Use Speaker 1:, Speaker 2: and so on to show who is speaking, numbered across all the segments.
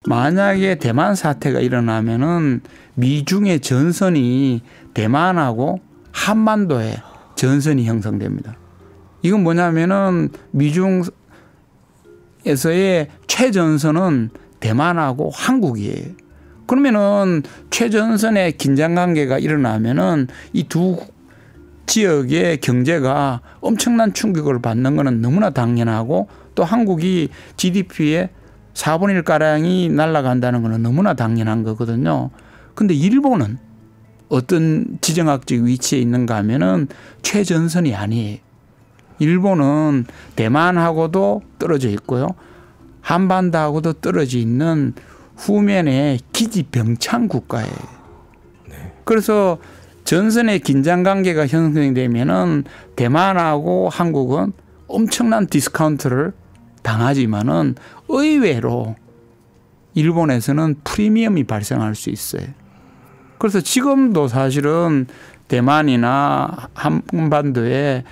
Speaker 1: 만약에 대만 사태가 일어나면은 미중의 전선이 대만하고 한반도에 전선이 형성됩니다. 이건 뭐냐면은 미중에서의 최전선은 대만하고 한국이에요. 그러면은 최전선의 긴장 관계가 일어나면은 이 두 지역의 경제가 엄청난 충격을 받는 것은 너무나 당연하고 또 한국이 GDP의 4분의 1 가량이 날아간다는 것은 너무나 당연한 거거든요. 그런데 일본은 어떤 지정학적 위치에 있는가 하면은 최전선이 아니에요. 일본은 대만하고도 떨어져 있고요. 한반도하고도 떨어져 있는 후면의 기지병창 국가예요. 그래서 전선의 긴장 관계가 형성되면은 대만하고 한국은 엄청난 디스카운트를 당하지만은 의외로 일본에서는 프리미엄이 발생할 수 있어요. 그래서 지금도 사실은 대만이나 한반도에는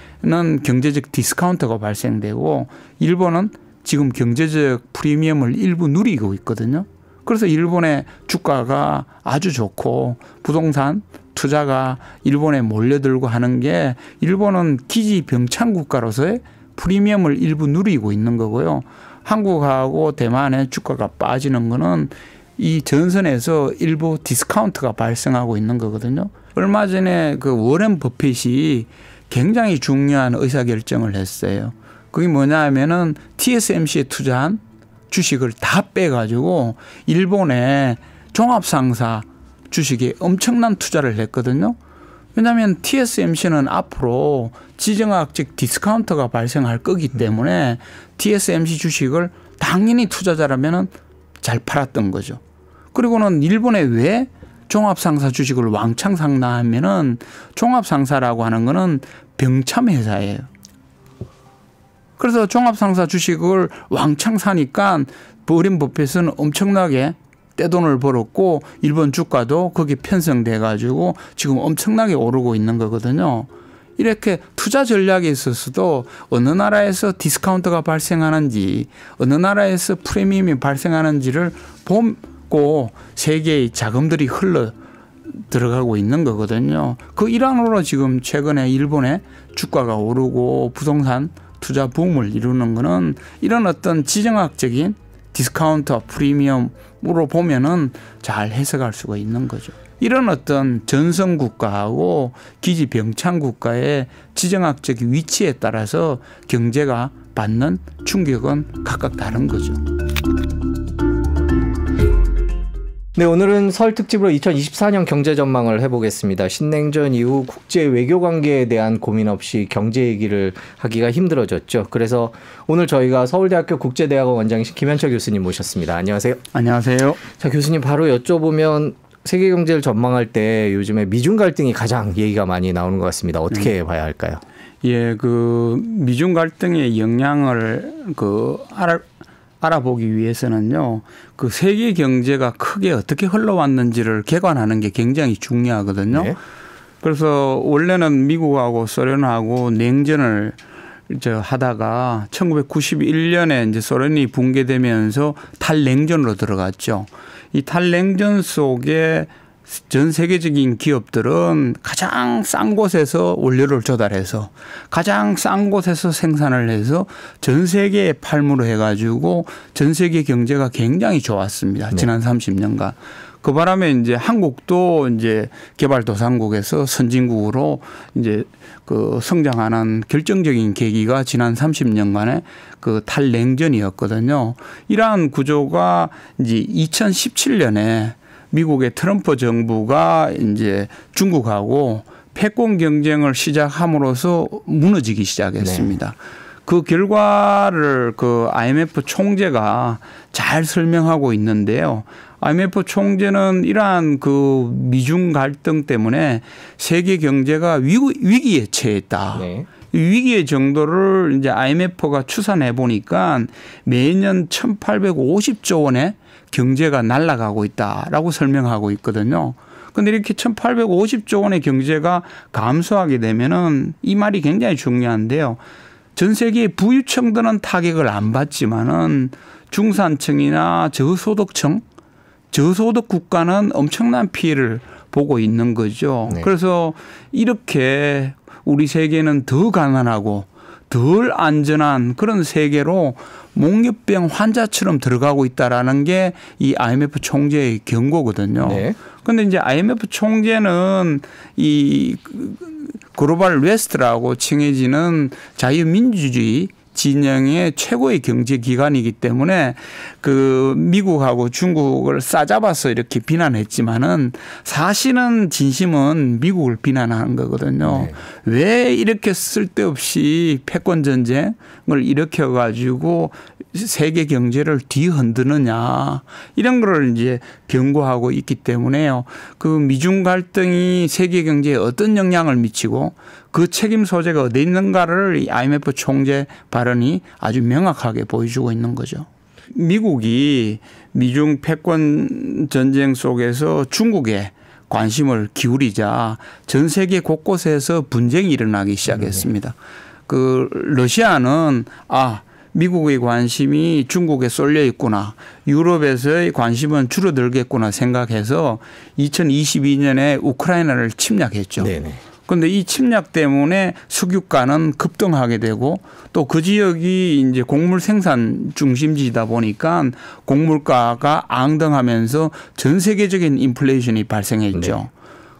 Speaker 1: 경제적 디스카운트가 발생되고 일본은 지금 경제적 프리미엄을 일부 누리고 있거든요. 그래서 일본의 주가가 아주 좋고 부동산 투자가 일본에 몰려들고 하는 게 일본은 기지병창 국가로서의 프리미엄을 일부 누리고 있는 거고요. 한국하고 대만의 주가가 빠지는 거는 이 전선에서 일부 디스카운트가 발생하고 있는 거거든요. 얼마 전에 그 워렌 버핏이 굉장히 중요한 의사결정을 했어요. 그게 뭐냐 하면은 TSMC에 투자한 주식을 다 빼가지고 일본의 종합상사 주식에 엄청난 투자를 했거든요. 왜냐하면 TSMC는 앞으로 지정학적 디스카운트가 발생할 거기 때문에 TSMC 주식을 당연히 투자자라면 잘 팔았던 거죠. 그리고는 일본에 왜 종합상사 주식을 왕창 샀나 하면은 종합상사라고 하는 거는 병참 회사예요. 그래서 종합상사 주식을 왕창 사니까 워렌 버핏은 엄청나게 떼돈을 벌었고 일본 주가도 거기에 편성돼 가지고 지금 엄청나게 오르고 있는 거거든요. 이렇게 투자 전략에 있어서도 어느 나라에서 디스카운트가 발생하는지 어느 나라에서 프리미엄이 발생하는지를 보고 세계의 자금들이 흘러 들어가고 있는 거거든요. 그 일환으로 지금 최근에 일본의 주가가 오르고 부동산 투자 붐을 이루는 거는 이런 어떤 지정학적인 디스카운트 프리미엄으로 보면은 잘 해석할 수가 있는 거죠. 이런 어떤 전선 국가하고 기지 병창 국가의 지정학적 위치에 따라서 경제가 받는 충격은 각각 다른 거죠.
Speaker 2: 네, 오늘은 설 특집으로 2024년 경제 전망을 해보겠습니다. 신냉전 이후 국제 외교 관계에 대한 고민 없이 경제 얘기를 하기가 힘들어졌죠. 그래서 오늘 저희가 서울대학교 국제대학원 원장이신 김현철 교수님 모셨습니다. 안녕하세요.
Speaker 1: 안녕하세요.
Speaker 2: 자, 교수님 바로 여쭤보면 세계 경제를 전망할 때 요즘에 미중 갈등이 가장 얘기가 많이 나오는 것 같습니다. 어떻게 봐야 할까요?
Speaker 1: 예, 그 미중 갈등의 영향을 알아보기 위해서는요, 그 세계 경제가 크게 어떻게 흘러왔는지를 개관하는 게 굉장히 중요하거든요. 네. 그래서 원래는 미국하고 소련하고 냉전을 하다가 1991년에 이제 소련이 붕괴되면서 탈냉전으로 들어갔죠. 이 탈냉전 속에 전 세계적인 기업들은 가장 싼 곳에서 원료를 조달해서 가장 싼 곳에서 생산을 해서 전 세계에 팔므로 해가지고 전 세계 경제가 굉장히 좋았습니다. 네. 지난 30년간. 그 바람에 이제 한국도 이제 개발도상국에서 선진국으로 이제 그 성장하는 결정적인 계기가 지난 30년간의 그 탈냉전이었거든요. 이러한 구조가 이제 2017년에 미국의 트럼프 정부가 이제 중국하고 패권 경쟁을 시작함으로써 무너지기 시작했습니다. 네. 그 결과를 그 IMF 총재가 잘 설명하고 있는데요. IMF 총재는 이러한 그 미중 갈등 때문에 세계 경제가 위기에 처했다. 네. 위기의 정도를 이제 IMF가 추산해 보니까 매년 1,850조 원의 경제가 날아가고 있다라고 설명하고 있거든요. 그런데 이렇게 1,850조 원의 경제가 감소하게 되면은 이 말이 굉장히 중요한데요. 전 세계의 부유층들은 타격을 안 받지만은 중산층이나 저소득층, 저소득 국가는 엄청난 피해를 보고 있는 거죠. 네. 그래서 이렇게 우리 세계는 더 가난하고 덜 안전한 그런 세계로 몽유병 환자처럼 들어가고 있다라는 게 이 IMF 총재의 경고거든요. 그런데 이제 IMF 총재는 이 글로벌 웨스트라고 칭해지는 자유민주주의 진영의 최고의 경제 기관이기 때문에 그 미국하고 중국을 싸잡아서 이렇게 비난했지만은 사실은 진심은 미국을 비난하는 거거든요. 왜 이렇게 쓸데없이 패권 전쟁을 일으켜 가지고 세계 경제를 뒤흔드느냐 이런 거를 이제 경고하고 있기 때문에요. 그 미중 갈등이 세계 경제에 어떤 영향을 미치고 그 책임 소재가 어디 있는가를 IMF 총재 발언이 아주 명확하게 보여주고 있는 거죠. 미국이 미중 패권 전쟁 속에서 중국에 관심을 기울이자 전 세계 곳곳에서 분쟁이 일어나기 시작했습니다. 그 러시아는 미국의 관심이 중국에 쏠려 있구나. 유럽에서의 관심은 줄어들겠구나 생각해서 2022년에 우크라이나를 침략했죠. 그런데 이 침략 때문에 석유가는 급등하게 되고 또 그 지역이 이제 곡물 생산 중심지이다 보니까 곡물가가 앙등하면서 전 세계적인 인플레이션이 발생했죠.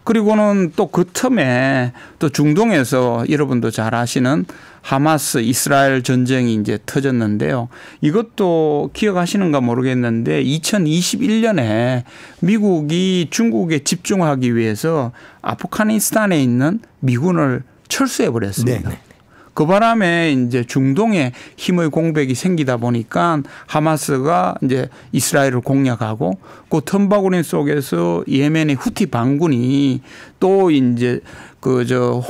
Speaker 1: 그리고는 또 그 틈에 또 중동에서 여러분도 잘 아시는 하마스 이스라엘 전쟁이 이제 터졌는데요. 이것도 기억하시는가 모르겠는데 2021년에 미국이 중국에 집중하기 위해서 아프가니스탄에 있는 미군을 철수해 버렸습니다. 그 바람에 이제 중동에 힘의 공백이 생기다 보니까 하마스가 이제 이스라엘을 공략하고 그 틈바구니 속에서 예멘의 후티 반군이 또 이제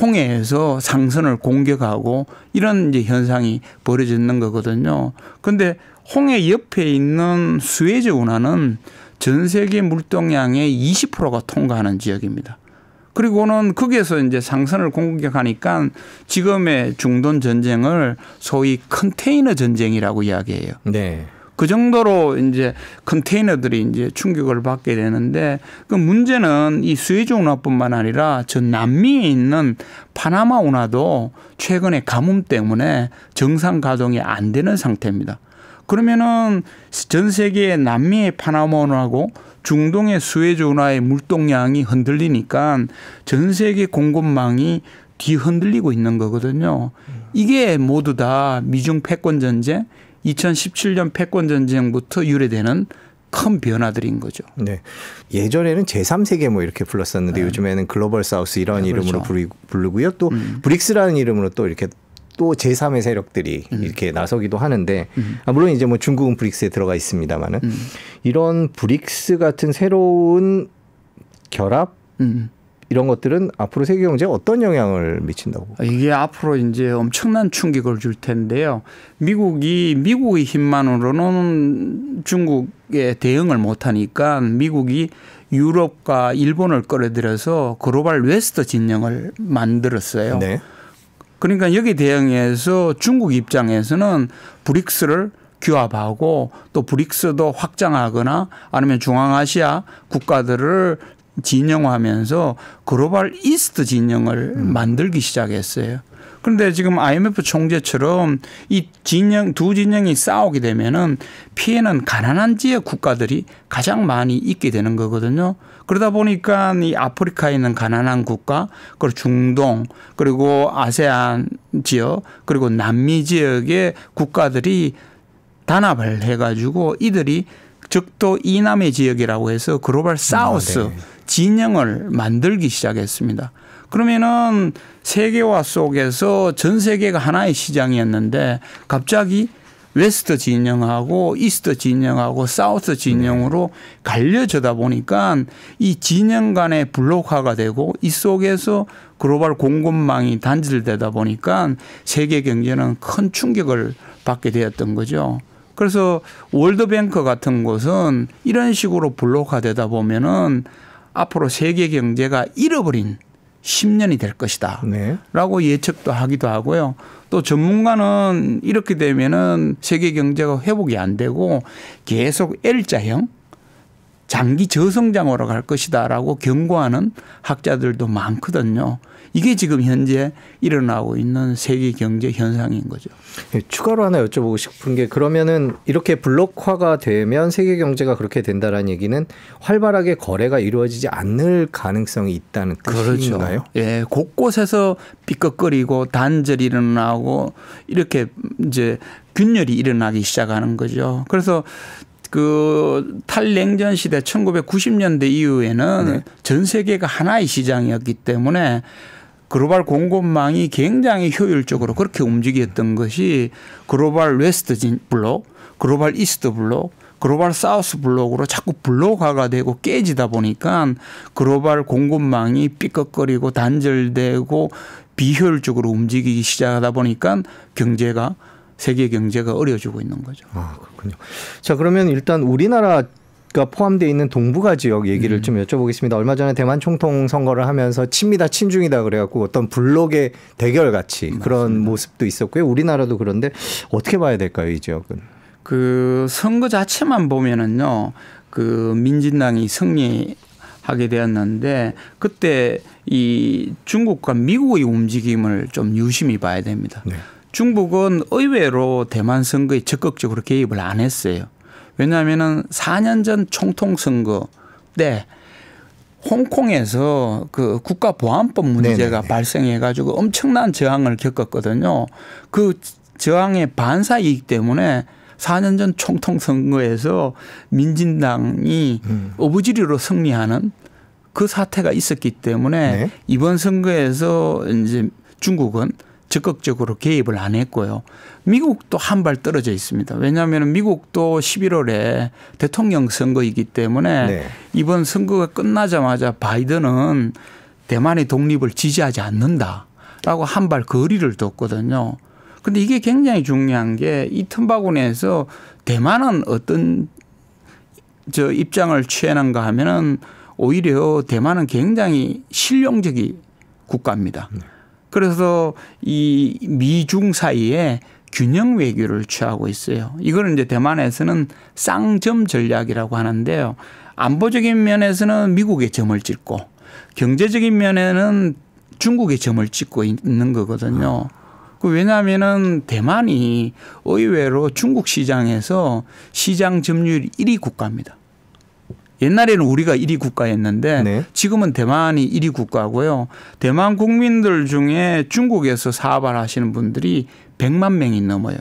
Speaker 1: 홍해에서 상선을 공격하고 이런 이제 현상이 벌어지는 거거든요. 그런데 홍해 옆에 있는 수에즈 운하는 전 세계 물동량의 20%가 통과하는 지역입니다. 그리고는 거기에서 이제 상선을 공격하니까 지금의 중동 전쟁을 소위 컨테이너 전쟁이라고 이야기해요. 그 정도로 이제 컨테이너들이 이제 충격을 받게 되는데 그 문제는 이 수에즈 운하뿐만 아니라 저 남미에 있는 파나마 운하도 최근에 가뭄 때문에 정상 가동이 안 되는 상태입니다. 그러면은 전 세계의 남미의 파나마 운하고 중동의 수에즈 운하의 물동량이 흔들리니까 전 세계 공급망이 뒤흔들리고 있는 거거든요. 이게 모두 다 미중 패권 전쟁, 2017년 패권 전쟁부터 유래되는 큰 변화들인 거죠.
Speaker 2: 예전에는 제3세계 뭐 이렇게 불렀었는데 요즘에는 글로벌 사우스 이런 이름으로 부르고요. 또 브릭스라는 이름으로 또 이렇게 또 제3의 세력들이 이렇게 나서기도 하는데 물론 이제 뭐 중국은 브릭스에 들어가 있습니다만은 이런 브릭스 같은 새로운 결합 이런 것들은 앞으로 세계 경제에 어떤 영향을 미친다고?
Speaker 1: 이게 앞으로 이제 엄청난 충격을 줄 텐데요. 미국의 힘만으로는 중국에 대응을 못하니까 미국이 유럽과 일본을 끌어들여서 글로벌 웨스트 진영을 만들었어요. 그러니까 여기 대응해서 중국 입장에서는 브릭스를 규합하고 또 브릭스도 확장하거나 아니면 중앙아시아 국가들을 진영화하면서 글로벌 이스트 진영을 만들기 시작했어요. 그런데 지금 IMF 총재처럼 이 두 진영이 싸우게 되면은 피해는 가난한 지역 국가들이 가장 많이 입게 되는 거거든요. 그러다 보니까 이 아프리카에 있는 가난한 국가, 그리고 중동, 그리고 아세안 지역, 그리고 남미 지역의 국가들이 단합을 해가지고 이들이 적도 이남의 지역이라고 해서 글로벌 사우스 진영을 만들기 시작했습니다. 그러면은 세계화 속에서 전 세계가 하나의 시장이었는데 갑자기 웨스트 진영하고 이스트 진영하고 사우스 진영으로 갈려져다 보니까 이 진영 간의 블록화가 되고 이 속에서 글로벌 공급망이 단절되다 보니까 세계 경제는 큰 충격을 받게 되었던 거죠. 그래서 월드뱅크 같은 곳은 이런 식으로 블록화되다 보면은 앞으로 세계 경제가 잃어버린 10년이 될 것이다 라고 예측도 하기도 하고요. 또 전문가는 이렇게 되면은 세계 경제가 회복이 안 되고 계속 L자형 장기 저성장으로 갈 것이다라고 경고하는 학자들도 많거든요. 이게 지금 현재 일어나고 있는 세계 경제 현상인 거죠.
Speaker 2: 추가로 하나 여쭤보고 싶은 게 그러면은 이렇게 블록화가 되면 세계 경제가 그렇게 된다라는 얘기는 활발하게 거래가 이루어지지 않을 가능성이 있다는 뜻인가요?
Speaker 1: 그렇죠. 예, 곳곳에서 삐걱거리고 단절이 일어나고 이렇게 이제 균열이 일어나기 시작하는 거죠. 그래서 그 탈냉전 시대 1990년대 이후에는 네. 전 세계가 하나의 시장이었기 때문에 글로벌 공급망이 굉장히 효율적으로 그렇게 움직였던 것이 글로벌 웨스트 블록, 글로벌 이스트 블록, 글로벌 사우스 블록으로 자꾸 블록화가 되고 깨지다 보니까 글로벌 공급망이 삐걱거리고 단절되고 비효율적으로 움직이기 시작하다 보니까 경제가 세계 경제가 어려워지고 있는 거죠.
Speaker 2: 아, 그렇군요. 자, 그러면 일단 우리나라가 포함되어 있는 동북아 지역 얘기를 좀 여쭤보겠습니다. 얼마 전에 대만 총통 선거를 하면서 친미다 친중이다 그래갖고 어떤 블록의 대결 같이 그런 맞습니다. 모습도 있었고요. 우리나라도 그런데 어떻게 봐야 될까요, 이 지역은?
Speaker 1: 그 선거 자체만 보면은요, 그 민진당이 승리하게 되었는데 그때 이 중국과 미국의 움직임을 좀 유심히 봐야 됩니다. 네. 중국은 의외로 대만 선거에 적극적으로 개입을 안 했어요. 왜냐하면은 4년 전 총통 선거 때 홍콩에서 그 국가보안법 문제가 발생해 가지고 엄청난 저항을 겪었거든요. 그 저항의 반사이기 때문에 4년 전 총통 선거에서 민진당이 어부지리로 승리하는 그 사태가 있었기 때문에 이번 선거에서 이제 중국은 적극적으로 개입을 안 했고요. 미국도 한 발 떨어져 있습니다. 왜냐하면 미국도 11월에 대통령 선거이기 때문에 이번 선거가 끝나자마자 바이든은 대만의 독립을 지지하지 않는다라고 한 발 거리를 뒀거든요. 그런데 이게 굉장히 중요한 게 이 틈바구니에서 대만은 어떤 입장을 취하는가 하면은 오히려 대만은 굉장히 실용적인 국가입니다. 그래서 이 미중 사이에 균형 외교를 취하고 있어요. 이거는 이제 대만에서는 쌍점 전략이라고 하는데요. 안보적인 면에서는 미국의 점을 찍고 경제적인 면에는 중국의 점을 찍고 있는 거거든요. 왜냐하면은 대만이 의외로 중국 시장에서 시장 점유율 1위 국가입니다. 옛날에는 우리가 1위 국가였는데 지금은 대만이 1위 국가고요. 대만 국민들 중에 중국에서 사업을 하시는 분들이 100만 명이 넘어요.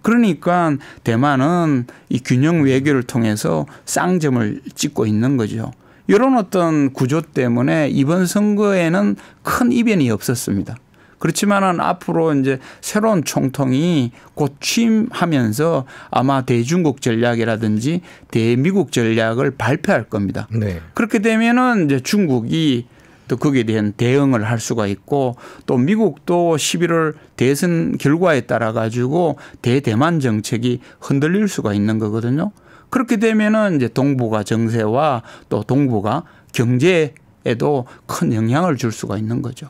Speaker 1: 그러니까 대만은 이 균형 외교를 통해서 쌍점을 찍고 있는 거죠. 이런 어떤 구조 때문에 이번 선거에는 큰 이변이 없었습니다. 그렇지만은 앞으로 이제 새로운 총통이 곧 취임하면서 아마 대중국 전략이라든지 대미국 전략을 발표할 겁니다. 그렇게 되면은 이제 중국이 또 거기에 대한 대응을 할 수가 있고 또 미국도 11월 대선 결과에 따라 가지고 대대만 정책이 흔들릴 수가 있는 거거든요. 그렇게 되면은 이제 동북아 정세와 또 동북아 경제에도 큰 영향을 줄 수가 있는 거죠.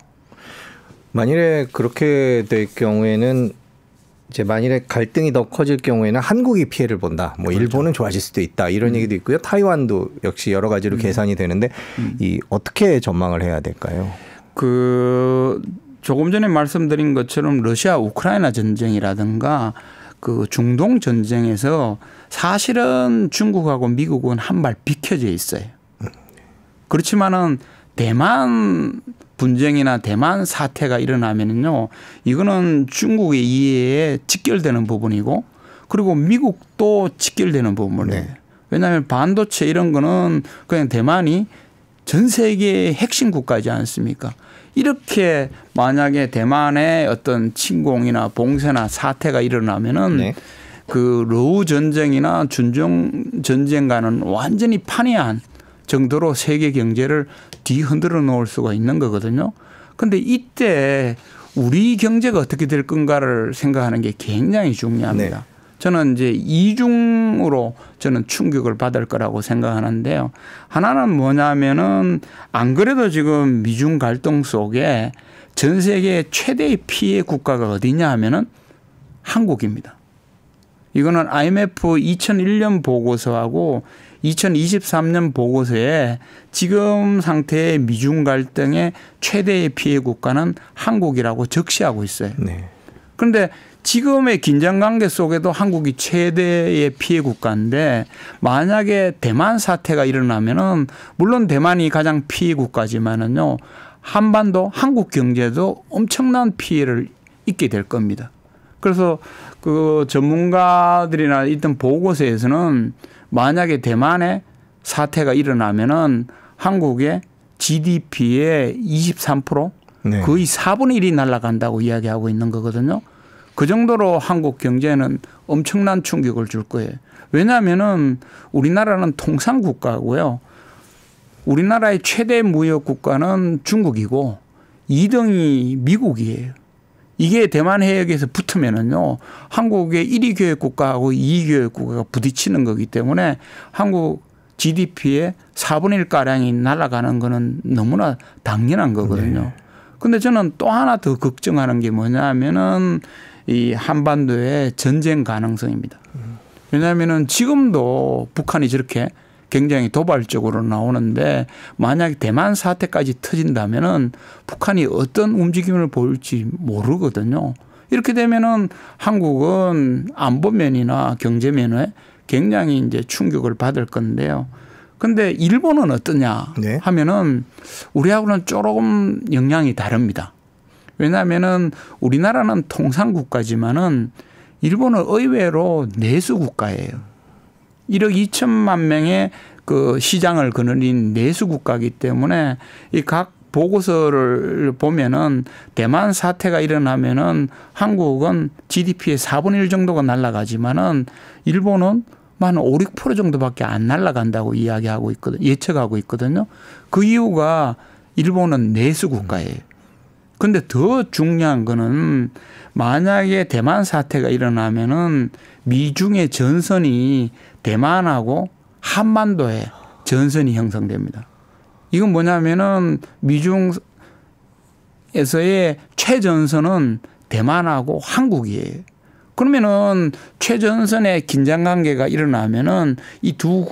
Speaker 2: 만일에 그렇게 될 경우에는 이제 만일에 갈등이 더 커질 경우에는 한국이 피해를 본다. 뭐 그렇죠. 일본은 좋아질 수도 있다. 이런 얘기도 있고요. 타이완도 역시 여러 가지로 계산이 되는데 이 어떻게 전망을 해야 될까요?
Speaker 1: 그 조금 전에 말씀드린 것처럼 러시아 우크라이나 전쟁이라든가 그 중동 전쟁에서 사실은 중국하고 미국은 한 발 비켜져 있어요. 그렇지만은 대만 분쟁이나 대만 사태가 일어나면요, 이거는 중국의 이해에 직결되는 부분이고, 그리고 미국도 직결되는 부분이에요. 왜냐하면 반도체 이런 거는 그냥 대만이 전 세계의 핵심 국가이지 않습니까? 이렇게 만약에 대만의 어떤 침공이나 봉쇄나 사태가 일어나면은 그 러우 전쟁이나 준종 전쟁과는 완전히 판이한 정도로 세계 경제를 뒤흔들어 놓을 수가 있는 거거든요. 그런데 이때 우리 경제가 어떻게 될 건가를 생각하는 게 굉장히 중요합니다. 저는 이제 이중으로 저는 충격을 받을 거라고 생각하는데요. 하나는 뭐냐면은 안 그래도 지금 미중 갈등 속에 전 세계 최대의 피해 국가가 어디냐 하면은 한국입니다. 이거는 IMF 2001년 보고서하고 2023년 보고서에 지금 상태의 미중 갈등의 최대의 피해 국가는 한국이라고 적시하고 있어요. 네. 그런데 지금의 긴장관계 속에도 한국이 최대의 피해 국가인데 만약에 대만 사태가 일어나면은 물론 대만이 가장 피해 국가지만은요 한반도 한국 경제도 엄청난 피해를 입게 될 겁니다. 그래서 그 전문가들이나 있던 보고서에서는 만약에 대만에 사태가 일어나면은 한국의 GDP의 23% 네. 거의 4분의 1이 날아간다고 이야기하고 있는 거거든요. 그 정도로 한국 경제는 엄청난 충격을 줄 거예요. 왜냐하면은 우리나라는 통상국가고요. 우리나라의 최대 무역 국가는 중국이고 2등이 미국이에요. 이게 대만 해역에서 붙으면은요, 한국의 1위 교역 국가하고 2위 교역 국가가 부딪히는 거기 때문에 한국 GDP의 4분의 1가량이 날아가는 거는 너무나 당연한 거거든요. 그런데 네. 저는 또 하나 더 걱정하는 게 뭐냐 하면은 이 한반도의 전쟁 가능성입니다. 왜냐하면은 지금도 북한이 저렇게 굉장히 도발적으로 나오는데 만약에 대만 사태까지 터진다면은 북한이 어떤 움직임을 보일지 모르거든요. 이렇게 되면은 한국은 안보면이나 경제면에 굉장히 이제 충격을 받을 건데요. 그런데 일본은 어떠냐 하면은 우리하고는 조금 영향이 다릅니다. 왜냐하면은 우리나라는 통상국가지만은 일본은 의외로 내수국가예요. 1억 2천만 명의 그 시장을 거느린 내수국가이기 때문에 이 각 보고서를 보면은 대만 사태가 일어나면은 한국은 GDP의 4분의 1 정도가 날아가지만은 일본은 한 5, 6% 정도밖에 안 날아간다고 이야기하고 있거든요. 예측하고 있거든요. 그 이유가 일본은 내수국가예요. 그런데 더 중요한 거는 만약에 대만 사태가 일어나면은 미중의 전선이 대만하고 한반도에 전선이 형성됩니다. 이건 뭐냐면은 미중에서의 최전선은 대만하고 한국이에요. 그러면은 최전선의 긴장 관계가 일어나면은 이 두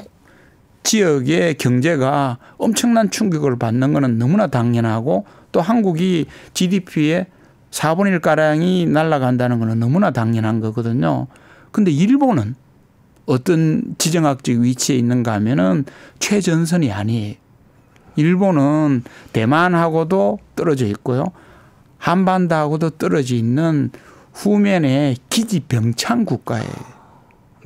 Speaker 1: 지역의 경제가 엄청난 충격을 받는 것은 너무나 당연하고 또 한국이 GDP의 4분의 1가량이 날아간다는 것은 너무나 당연한 거거든요. 그런데 일본은 어떤 지정학적 위치에 있는가 하면은 최전선이 아니에요. 일본은 대만하고도 떨어져 있고요. 한반도하고도 떨어져 있는 후면의 기지병창 국가예요.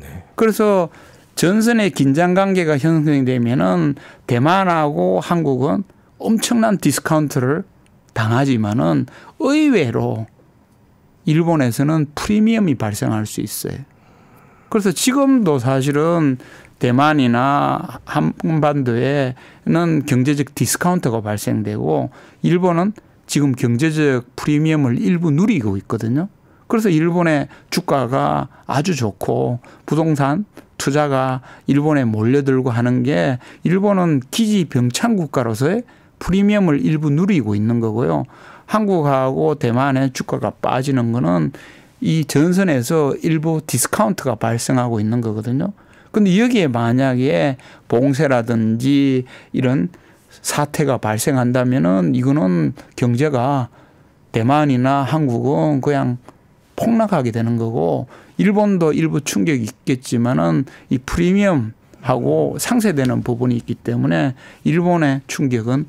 Speaker 1: 네. 그래서 전선의 긴장 관계가 형성이 되면은 대만하고 한국은 엄청난 디스카운트를 당하지만은 의외로 일본에서는 프리미엄이 발생할 수 있어요. 그래서 지금도 사실은 대만이나 한반도에는 경제적 디스카운트가 발생되고 일본은 지금 경제적 프리미엄을 일부 누리고 있거든요. 그래서 일본의 주가가 아주 좋고 부동산 투자가 일본에 몰려들고 하는 게 일본은 기지병창 국가로서의 프리미엄을 일부 누리고 있는 거고요. 한국하고 대만의 주가가 빠지는 거는 이 전선에서 일부 디스카운트가 발생하고 있는 거거든요. 그런데 여기에 만약에 봉쇄라든지 이런 사태가 발생한다면은 이거는 경제가 대만이나 한국은 그냥 폭락하게 되는 거고 일본도 일부 충격이 있겠지만은 이 프리미엄하고 상쇄되는 부분이 있기 때문에 일본의 충격은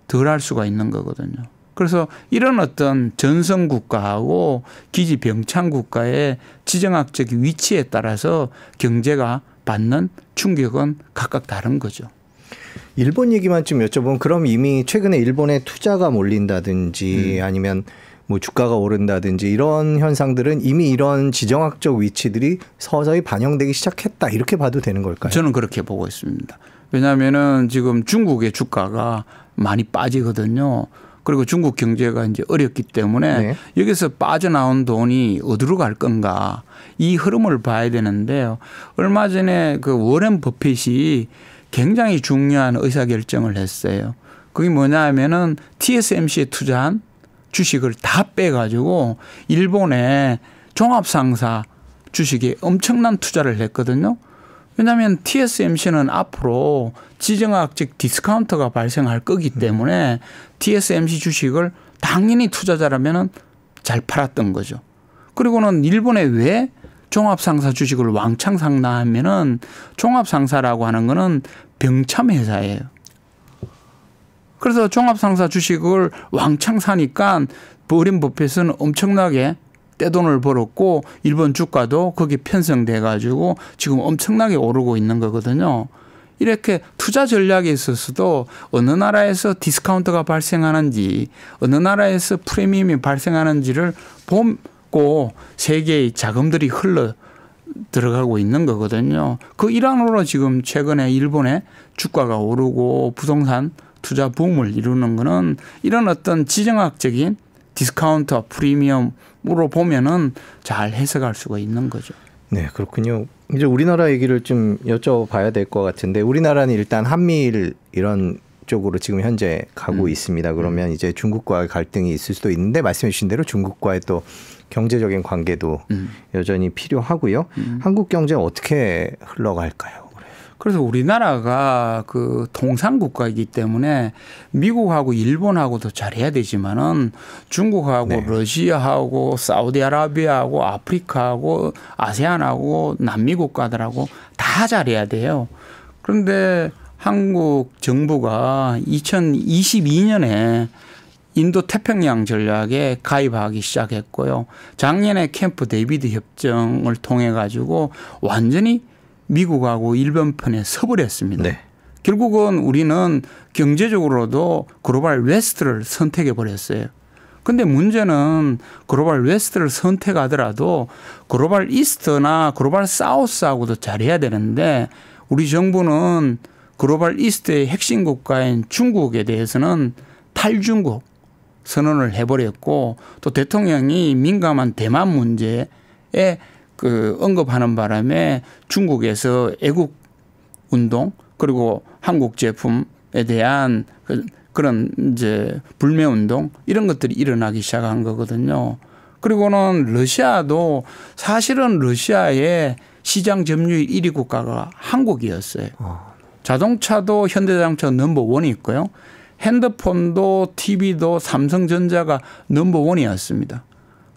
Speaker 1: 덜할 수가 있는 거거든요. 그래서 이런 어떤 전선 국가하고 기지 병창 국가의 지정학적 위치에 따라서 경제가 받는 충격은 각각 다른 거죠.
Speaker 2: 일본 얘기만 좀 여쭤보면 그럼 이미 최근에 일본에 투자가 몰린다든지 아니면 뭐 주가가 오른다든지 이런 현상들은 이미 이런 지정학적 위치들이 서서히 반영되기 시작했다 이렇게 봐도 되는 걸까요?
Speaker 1: 저는 그렇게 보고 있습니다. 왜냐하면은 지금 중국의 주가가 많이 빠지거든요. 그리고 중국 경제가 이제 어렵기 때문에 네. 여기서 빠져나온 돈이 어디로 갈 건가 이 흐름을 봐야 되는데요. 얼마 전에 그 워렌 버핏이 굉장히 중요한 의사결정을 했어요. 그게 뭐냐 하면은 TSMC에 투자한 주식을 다 빼가지고 일본의 종합상사 주식에 엄청난 투자를 했거든요. 왜냐하면 TSMC는 앞으로 지정학적 디스카운트가 발생할 거기 때문에 TSMC 주식을 당연히 투자자라면 잘 팔았던 거죠. 그리고는 일본에 왜 종합상사 주식을 왕창 샀나 종합상사라고 하는 거는 병참 회사예요. 그래서 종합상사 주식을 왕창 사니까 워렌 버핏은 엄청나게 떼돈을 벌었고 일본 주가도 거기에 편성돼 가지고 지금 엄청나게 오르고 있는 거거든요. 이렇게 투자 전략에 있어서도 어느 나라에서 디스카운트가 발생하는지 어느 나라에서 프리미엄이 발생하는지를 보고 세계의 자금들이 흘러 들어가고 있는 거거든요. 그 일환으로 지금 최근에 일본의 주가가 오르고 부동산 투자 붐을 이루는 거는 이런 어떤 지정학적인 디스카운트 프리미엄으로 보면은 잘 해석할 수가 있는 거죠.
Speaker 2: 네, 그렇군요. 이제 우리나라 얘기를 좀 여쭤봐야 될 것 같은데 우리나라는 일단 한미일 이런 쪽으로 지금 현재 가고 있습니다. 그러면 이제 중국과의 갈등이 있을 수도 있는데 말씀해 주신 대로 중국과의 또 경제적인 관계도 여전히 필요하고요. 한국 경제 어떻게 흘러갈까요?
Speaker 1: 그래서 우리나라가 그 동상국가이기 때문에 미국하고 일본하고도 잘해야 되지만은 중국하고 네. 러시아하고 사우디아라비아하고 아프리카하고 아세안하고 남미 국가들하고 다 잘해야 돼요. 그런데 한국 정부가 2022년에 인도 태평양 전략에 가입하기 시작했고요. 작년에 캠프 데이비드 협정을 통해 가지고 완전히 미국하고 일본 편에 서버렸습니다. 네. 결국은 우리는 경제적으로도 글로벌 웨스트를 선택해 버렸어요. 그런데 문제는 글로벌 웨스트를 선택하더라도 글로벌 이스트나 글로벌 사우스하고도 잘해야 되는데 우리 정부는 글로벌 이스트의 핵심 국가인 중국에 대해서는 탈중국 선언을 해버렸고 또 대통령이 민감한 대만 문제에 언급하는 바람에 중국에서 애국 운동 그리고 한국 제품에 대한 그런 이제 불매 운동 이런 것들이 일어나기 시작한 거거든요. 그리고는 러시아도 사실은 러시아의 시장 점유율 1위 국가가 한국이었어요. 자동차도 현대자동차 넘버원이 있고요. 핸드폰도 TV도 삼성전자가 넘버원이었습니다.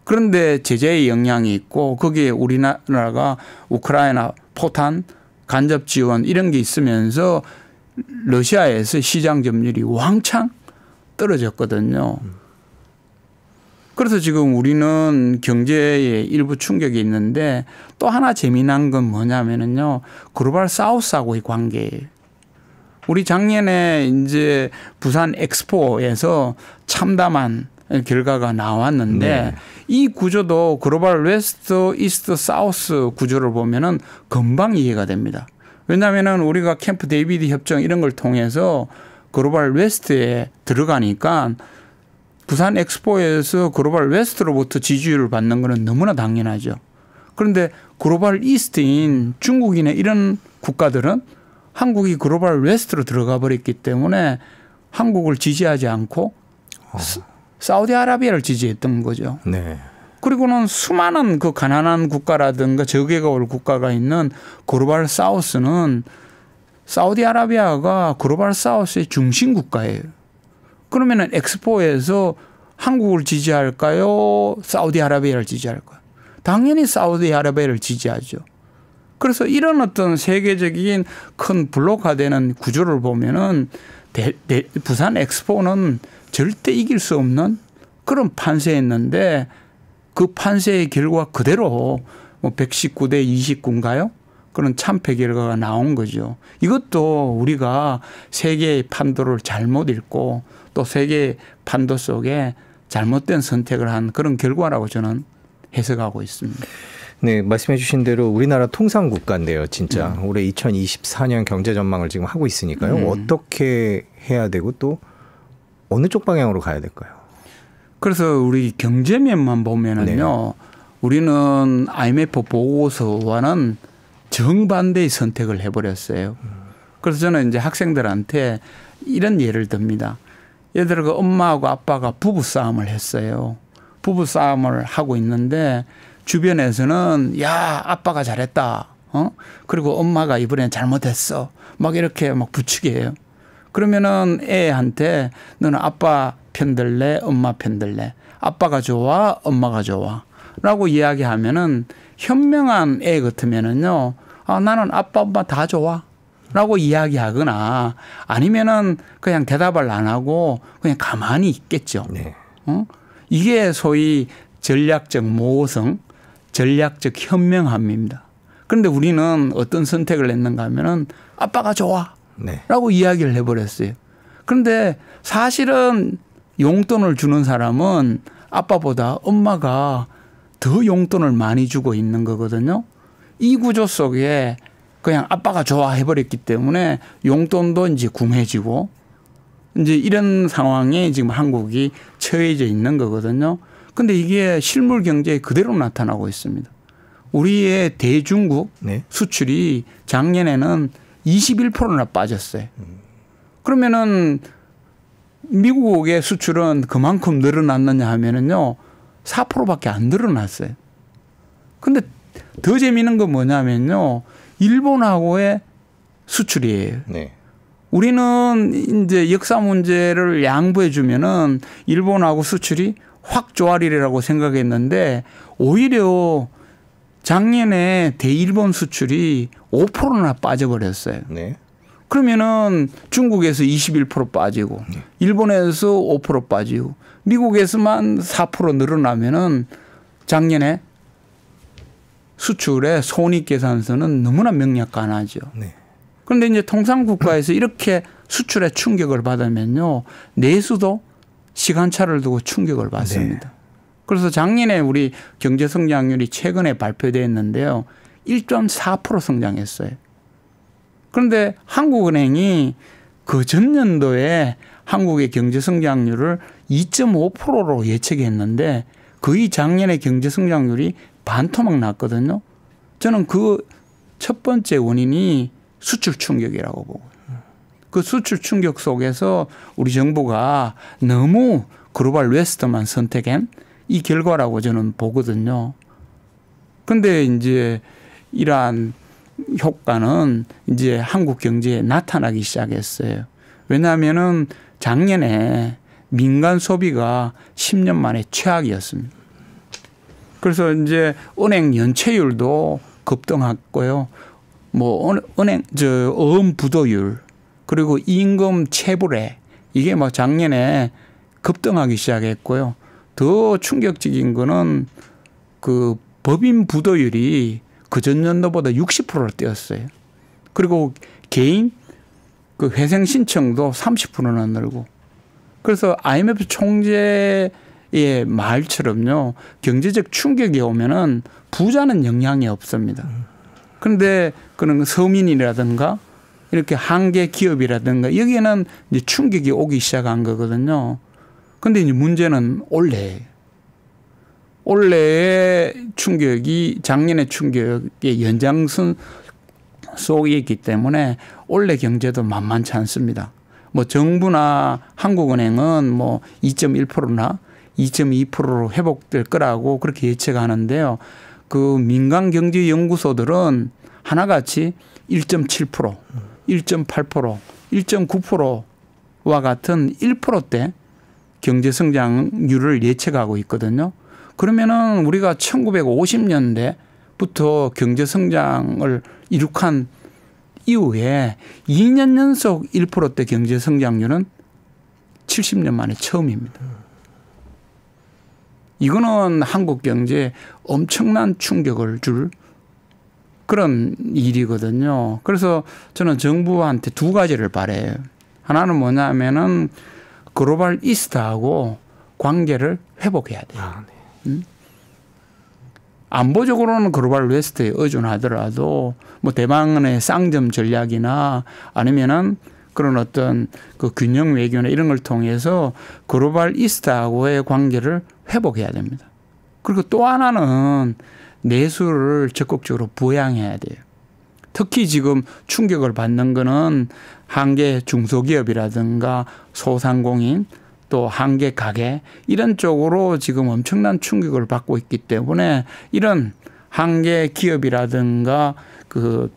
Speaker 1: 그런데 제재의 영향이 있고 거기에 우리나라가 우크라이나 포탄 간접 지원 이런 게 있으면서 러시아에서 시장 점유율이 왕창 떨어졌거든요. 그래서 지금 우리는 경제에 일부 충격이 있는데 또 하나 재미난 건 뭐냐면요. 글로벌 사우스하고의 관계예요. 우리 작년에 이제 부산 엑스포에서 참담한 결과가 나왔는데 네. 이 구조도 글로벌 웨스트, 이스트, 사우스 구조를 보면은 금방 이해가 됩니다. 왜냐하면은 우리가 캠프 데이비드 협정 이런 걸 통해서 글로벌 웨스트에 들어가니까 부산 엑스포에서 글로벌 웨스트로부터 지지율을 받는 것은 너무나 당연하죠. 그런데 글로벌 이스트인 중국이나 이런 국가들은 한국이 글로벌 웨스트로 들어가 버렸기 때문에 한국을 지지하지 않고 사우디아라비아를 지지했던 거죠. 네. 그리고는 수많은 그 가난한 국가라든가 저개가 올 국가가 있는 글로벌 사우스는 사우디아라비아가 글로벌 사우스의 중심 국가예요. 그러면은 엑스포에서 한국을 지지할까요? 사우디아라비아를 지지할까요? 당연히 사우디아라비아를 지지하죠. 그래서 이런 어떤 세계적인 큰 블록화되는 구조를 보면은 부산 엑스포는 절대 이길 수 없는 그런 판세였는데 그 판세의 결과 그대로 뭐 119대 29인가요? 그런 참패 결과가 나온 거죠. 이것도 우리가 세계의 판도를 잘못 읽고 또 세계의 판도 속에 잘못된 선택을 한 그런 결과라고 저는 해석하고 있습니다.
Speaker 2: 네, 말씀해 주신 대로 우리나라 통상국가인데요. 진짜 올해 2024년 경제 전망을 지금 하고 있으니까요. 어떻게 해야 되고 또 어느 쪽 방향으로 가야 될까요?
Speaker 1: 그래서 우리 경제면만 보면은요. 네. 우리는 IMF 보고서와는 정반대의 선택을 해버렸어요. 그래서 저는 이제 학생들한테 이런 예를 듭니다. 예를 들어 그 엄마하고 아빠가 부부싸움을 했어요. 부부싸움을 하고 있는데 주변에서는 야, 아빠가 잘했다. 그리고 엄마가 이번엔 잘못했어. 막 이렇게 막 부추겨요. 그러면은 애한테 너는 아빠 편들래? 엄마 편들래? 아빠가 좋아? 엄마가 좋아? 라고 이야기하면은 현명한 애 같으면은요. 아, 나는 아빠, 엄마 다 좋아. 라고 이야기하거나 아니면은 그냥 대답을 안 하고 그냥 가만히 있겠죠.
Speaker 2: 네.
Speaker 1: 이게 소위 전략적 모성, 전략적 현명함입니다. 그런데 우리는 어떤 선택을 했는가 하면은 아빠가 좋아.
Speaker 2: 네.
Speaker 1: 라고 이야기를 해버렸어요. 그런데 사실은 용돈을 주는 사람은 아빠보다 엄마가 더 용돈을 많이 주고 있는 거거든요. 이 구조 속에 그냥 아빠가 좋아해버렸기 때문에 용돈도 이제 궁해지고 이제 이런 상황에 지금 한국이 처해져 있는 거거든요. 근데 이게 실물 경제에 그대로 나타나고 있습니다. 우리의 대중국
Speaker 2: 네.
Speaker 1: 수출이 작년에는 21%나 빠졌어요. 그러면은 미국의 수출은 그만큼 늘어났느냐 하면은요 4%밖에 안 늘어났어요. 근데 더 재미있는 건 뭐냐면요 일본하고의 수출이에요.
Speaker 2: 네.
Speaker 1: 우리는 이제 역사 문제를 양보해 주면은 일본하고 수출이 확 좋아리라고 생각했는데 오히려 작년에 대일본 수출이 5%나 빠져버렸어요.
Speaker 2: 네.
Speaker 1: 그러면은 중국에서 21% 빠지고 일본에서 5% 빠지고 미국에서만 4% 늘어나면은 작년에 수출의 손익계산서는 너무나 명약관하죠.
Speaker 2: 네.
Speaker 1: 그런데 이제 통상국가에서 이렇게 수출에 충격을 받으면요 내수도 시간차를 두고 충격을 받습니다. 네. 그래서 작년에 우리 경제 성장률이 최근에 발표됐는데요. 1.4% 성장했어요. 그런데 한국은행이 그 전년도에 한국의 경제 성장률을 2.5%로 예측했는데 거의 작년에 경제 성장률이 반토막 났거든요. 저는 그 첫 번째 원인이 수출 충격이라고 보고 그 수출 충격 속에서 우리 정부가 너무 글로벌 웨스트만 선택한 이 결과라고 저는 보거든요. 그런데 이제 이러한 효과는 이제 한국 경제에 나타나기 시작했어요. 왜냐하면은 작년에 민간 소비가 10년 만에 최악이었습니다. 그래서 이제 은행 연체율도 급등했고요. 뭐 은행 어음 부도율 그리고 임금 체불에 이게 뭐 작년에 급등하기 시작했고요. 더 충격적인 거는 그 법인 부도율이 그 전년도보다 60%를 뛰었어요. 그리고 개인 그 회생 신청도 30%나 늘고. 그래서 IMF 총재의 말처럼요. 경제적 충격이 오면은 부자는 영향이 없습니다. 그런데 그런 서민이라든가 이렇게 한계 기업이라든가 여기에는 이제 충격이 오기 시작한 거거든요. 그런데 이제 문제는 올해의 충격이 작년의 충격의 연장선 속에 있기 때문에 올해 경제도 만만치 않습니다. 뭐 정부나 한국은행은 뭐 2.1%나 2.2%로 회복될 거라고 그렇게 예측하는데요. 그 민간 경제 연구소들은 하나같이 1.7%, 1.8%, 1.9%와 같은 1%대 경제 성장률을 예측하고 있거든요. 그러면은 우리가 1950년대부터 경제 성장을 이룩한 이후에 2년 연속 1%대 경제 성장률은 70년 만에 처음입니다. 이거는 한국 경제에 엄청난 충격을 줄 그런 일이거든요. 그래서 저는 정부한테 두 가지를 바라요. 하나는 뭐냐면은 글로벌 이스트하고 관계를 회복해야 돼요.
Speaker 2: 아, 네.
Speaker 1: 안보적으로는 글로벌 웨스트에 의존하더라도 뭐 대만의 쌍점 전략이나 아니면은 그런 어떤 그 균형 외교나 이런 걸 통해서 글로벌 이스트하고의 관계를 회복해야 됩니다. 그리고 또 하나는 내수를 적극적으로 부양해야 돼요. 특히 지금 충격을 받는 거는 한계 중소기업이라든가 소상공인 또 한계 가계 이런 쪽으로 지금 엄청난 충격을 받고 있기 때문에 이런 한계 기업이라든가 그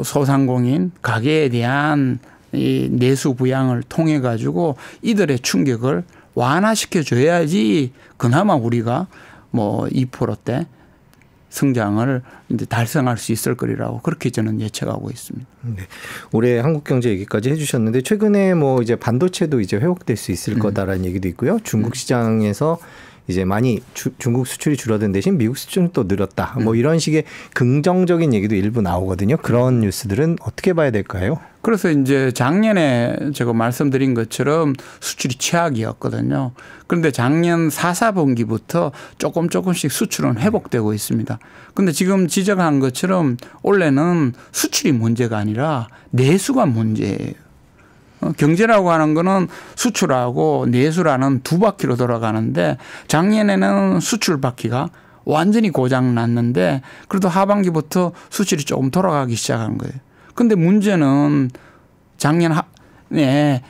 Speaker 1: 소상공인 가계에 대한 이 내수 부양을 통해 가지고 이들의 충격을 완화시켜 줘야지 그나마 우리가 뭐 2%대 성장을 이제 달성할 수 있을 거리라고 그렇게 저는 예측하고 있습니다.
Speaker 2: 네. 올해 한국 경제 얘기까지 해주셨는데 최근에 뭐 이제 반도체도 이제 회복될 수 있을 거다라는 얘기도 있고요. 중국 시장에서 이제 많이 중국 수출이 줄어든 대신 미국 수출은 또 늘었다. 뭐 이런 식의 긍정적인 얘기도 일부 나오거든요. 그런 뉴스들은 어떻게 봐야 될까요?
Speaker 1: 그래서 이제 작년에 제가 말씀드린 것처럼 수출이 최악이었거든요. 그런데 작년 4, 4분기부터 조금씩 수출은 회복되고 있습니다. 그런데 지금 지적한 것처럼 올해는 수출이 문제가 아니라 내수가 문제예요. 경제라고 하는 거는 수출하고 내수라는 두 바퀴로 돌아가는데 작년에는 수출 바퀴가 완전히 고장 났는데 그래도 하반기부터 수출이 조금 돌아가기 시작한 거예요. 근데 문제는 작년에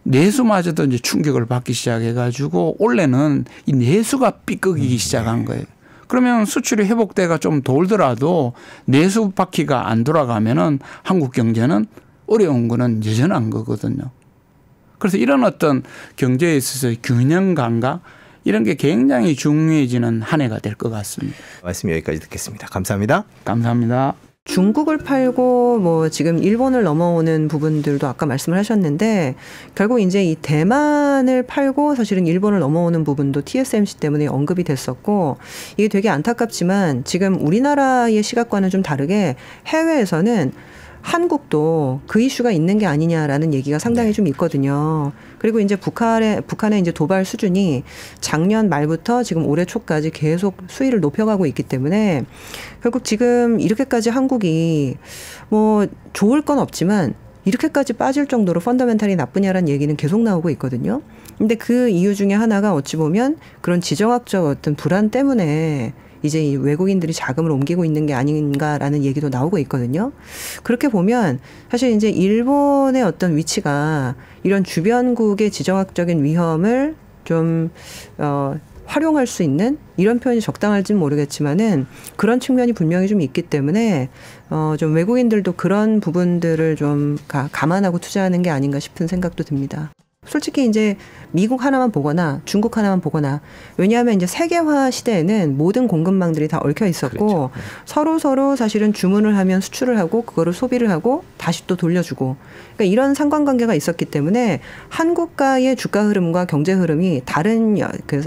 Speaker 1: 내수마저도 이제 충격을 받기 시작해가지고 올해는 이 내수가 삐걱이기 시작한 거예요. 그러면 수출이 회복돼가 좀 돌더라도 내수 바퀴가 안 돌아가면은 한국 경제는 어려운 거는 여전한 거거든요. 그래서 이런 어떤 경제에 있어서의 균형 감각 이런 게 굉장히 중요해지는 한 해가 될 것 같습니다.
Speaker 2: 말씀 여기까지 듣겠습니다. 감사합니다.
Speaker 1: 감사합니다.
Speaker 3: 중국을 팔고 뭐 지금 일본을 넘어오는 부분들도 아까 말씀을 하셨는데 결국 이제 이 대만을 팔고 사실은 일본을 넘어오는 부분도 TSMC 때문에 언급이 됐었고 이게 되게 안타깝지만 지금 우리나라의 시각과는 좀 다르게 해외에서는 한국도 그 이슈가 있는 게 아니냐라는 얘기가 상당히 좀 있거든요. 그리고 이제 북한의 이제 도발 수준이 작년 말부터 지금 올해 초까지 계속 수위를 높여가고 있기 때문에 결국 지금 이렇게까지 한국이 뭐 좋을 건 없지만 이렇게까지 빠질 정도로 펀더멘탈이 나쁘냐라는 얘기는 계속 나오고 있거든요. 근데 그 이유 중에 하나가 어찌 보면 그런 지정학적 어떤 불안 때문에 이제 이 외국인들이 자금을 옮기고 있는 게 아닌가라는 얘기도 나오고 있거든요. 그렇게 보면 사실 이제 일본의 어떤 위치가 이런 주변국의 지정학적인 위험을 좀 활용할 수 있는 이런 표현이 적당할지는 모르겠지만은 그런 측면이 분명히 좀 있기 때문에 좀 외국인들도 그런 부분들을 좀 감안하고 투자하는 게 아닌가 싶은 생각도 듭니다. 솔직히 이제 미국 하나만 보거나 중국 하나만 보거나 왜냐하면 이제 세계화 시대에는 모든 공급망들이 다 얽혀 있었고 그렇죠. 서로 사실은 주문을 하면 수출을 하고 그거를 소비를 하고 다시 또 돌려주고 그러니까 이런 상관관계가 있었기 때문에 한국과의 주가 흐름과 경제 흐름이 다른 그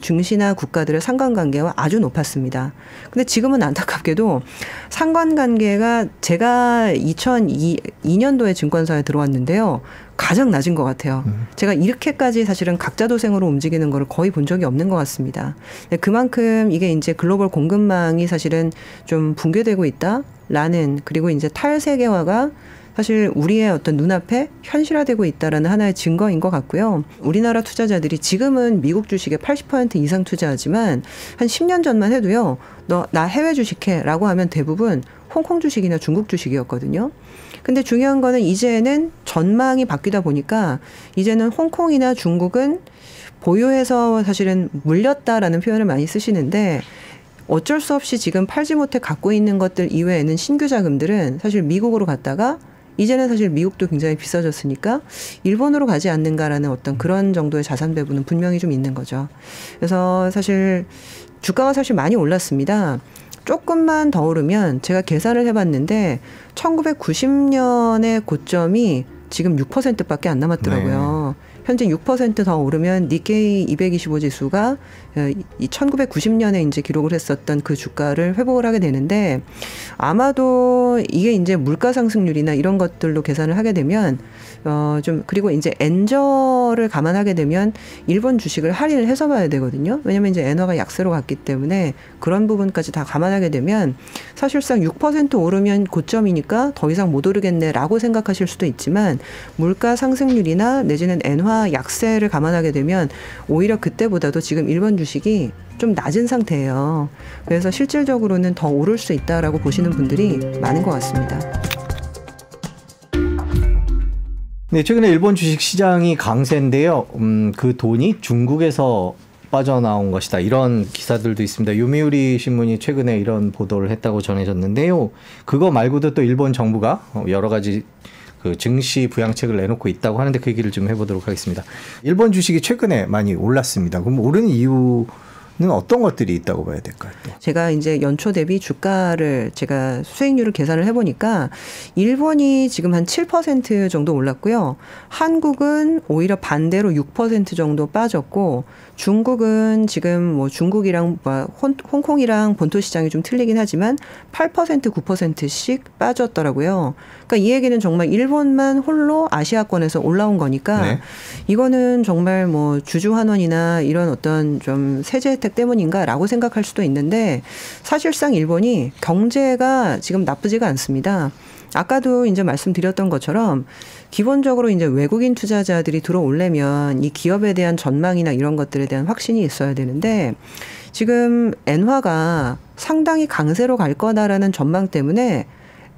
Speaker 3: 중시나 국가들의 상관관계와 아주 높았습니다. 근데 지금은 안타깝게도 상관관계가 제가 2002년도에 증권사에 들어왔는데요. 가장 낮은 것 같아요. 제가 이렇게까지 사실은 각자 도생으로 움직이는 걸 거의 본 적이 없는 것 같습니다. 그만큼 이게 이제 글로벌 공급망이 사실은 좀 붕괴되고 있다라는 그리고 이제 탈세계화가 사실 우리의 어떤 눈앞에 현실화되고 있다라는 하나의 증거인 것 같고요. 우리나라 투자자들이 지금은 미국 주식에 80% 이상 투자하지만 한 10년 전만 해도요. 나 해외 주식해라고 하면 대부분 홍콩 주식이나 중국 주식이었거든요. 근데 중요한 거는 이제는 전망이 바뀌다 보니까 이제는 홍콩이나 중국은 보유해서 사실은 물렸다라는 표현을 많이 쓰시는데 어쩔 수 없이 지금 팔지 못해 갖고 있는 것들 이외에는 신규 자금들은 사실 미국으로 갔다가 이제는 사실 미국도 굉장히 비싸졌으니까 일본으로 가지 않는가라는 어떤 그런 정도의 자산 배분은 분명히 좀 있는 거죠. 그래서 사실 주가가 사실 많이 올랐습니다. 조금만 더 오르면 제가 계산을 해봤는데 1990년의 고점이 지금 6%밖에 안 남았더라고요. 네. 현재 6% 더 오르면 니케이 225 지수가 1990년에 이제 기록을 했었던 그 주가를 회복을 하게 되는데 아마도 이게 이제 물가 상승률이나 이런 것들로 계산을 하게 되면 좀 그리고 이제 엔저를 감안하게 되면 일본 주식을 할인을 해서 봐야 되거든요. 왜냐하면 이제 엔화가 약세로 갔기 때문에 그런 부분까지 다 감안하게 되면 사실상 6% 오르면 고점이니까 더 이상 못 오르겠네라고 생각하실 수도 있지만 물가 상승률이나 내지는 엔화 약세를 감안하게 되면 오히려 그때보다도 지금 일본 주식이 좀 낮은 상태예요. 그래서 실질적으로는 더 오를 수 있다라고 보시는 분들이 많은 것 같습니다.
Speaker 2: 네, 최근에 일본 주식 시장이 강세인데요. 그 돈이 중국에서 빠져나온 것이다. 이런 기사들도 있습니다. 요미우리 신문이 최근에 이런 보도를 했다고 전해졌는데요. 그거 말고도 또 일본 정부가 여러 가지 그 증시 부양책을 내놓고 있다고 하는데 그 얘기를 좀 해보도록 하겠습니다. 일본 주식이 최근에 많이 올랐습니다. 그럼 오른 이유는 어떤 것들이 있다고 봐야 될까요? 또?
Speaker 3: 제가 이제 연초 대비 주가를 제가 수익률을 계산을 해보니까 일본이 지금 한 7% 정도 올랐고요. 한국은 오히려 반대로 6% 정도 빠졌고 중국은 지금 뭐 중국이랑 홍콩이랑 본토 시장이 좀 틀리긴 하지만 8% 9%씩 빠졌더라고요. 그러니까 이 얘기는 정말 일본만 홀로 아시아권에서 올라온 거니까 네. 이거는 정말 뭐 주주환원이나 이런 어떤 좀 세제 혜택 때문인가라고 생각할 수도 있는데 사실상 일본이 경제가 지금 나쁘지가 않습니다. 아까도 이제 말씀드렸던 것처럼 기본적으로 이제 외국인 투자자들이 들어오려면 이 기업에 대한 전망이나 이런 것들에 대한 확신이 있어야 되는데 지금 엔화가 상당히 강세로 갈 거다라는 전망 때문에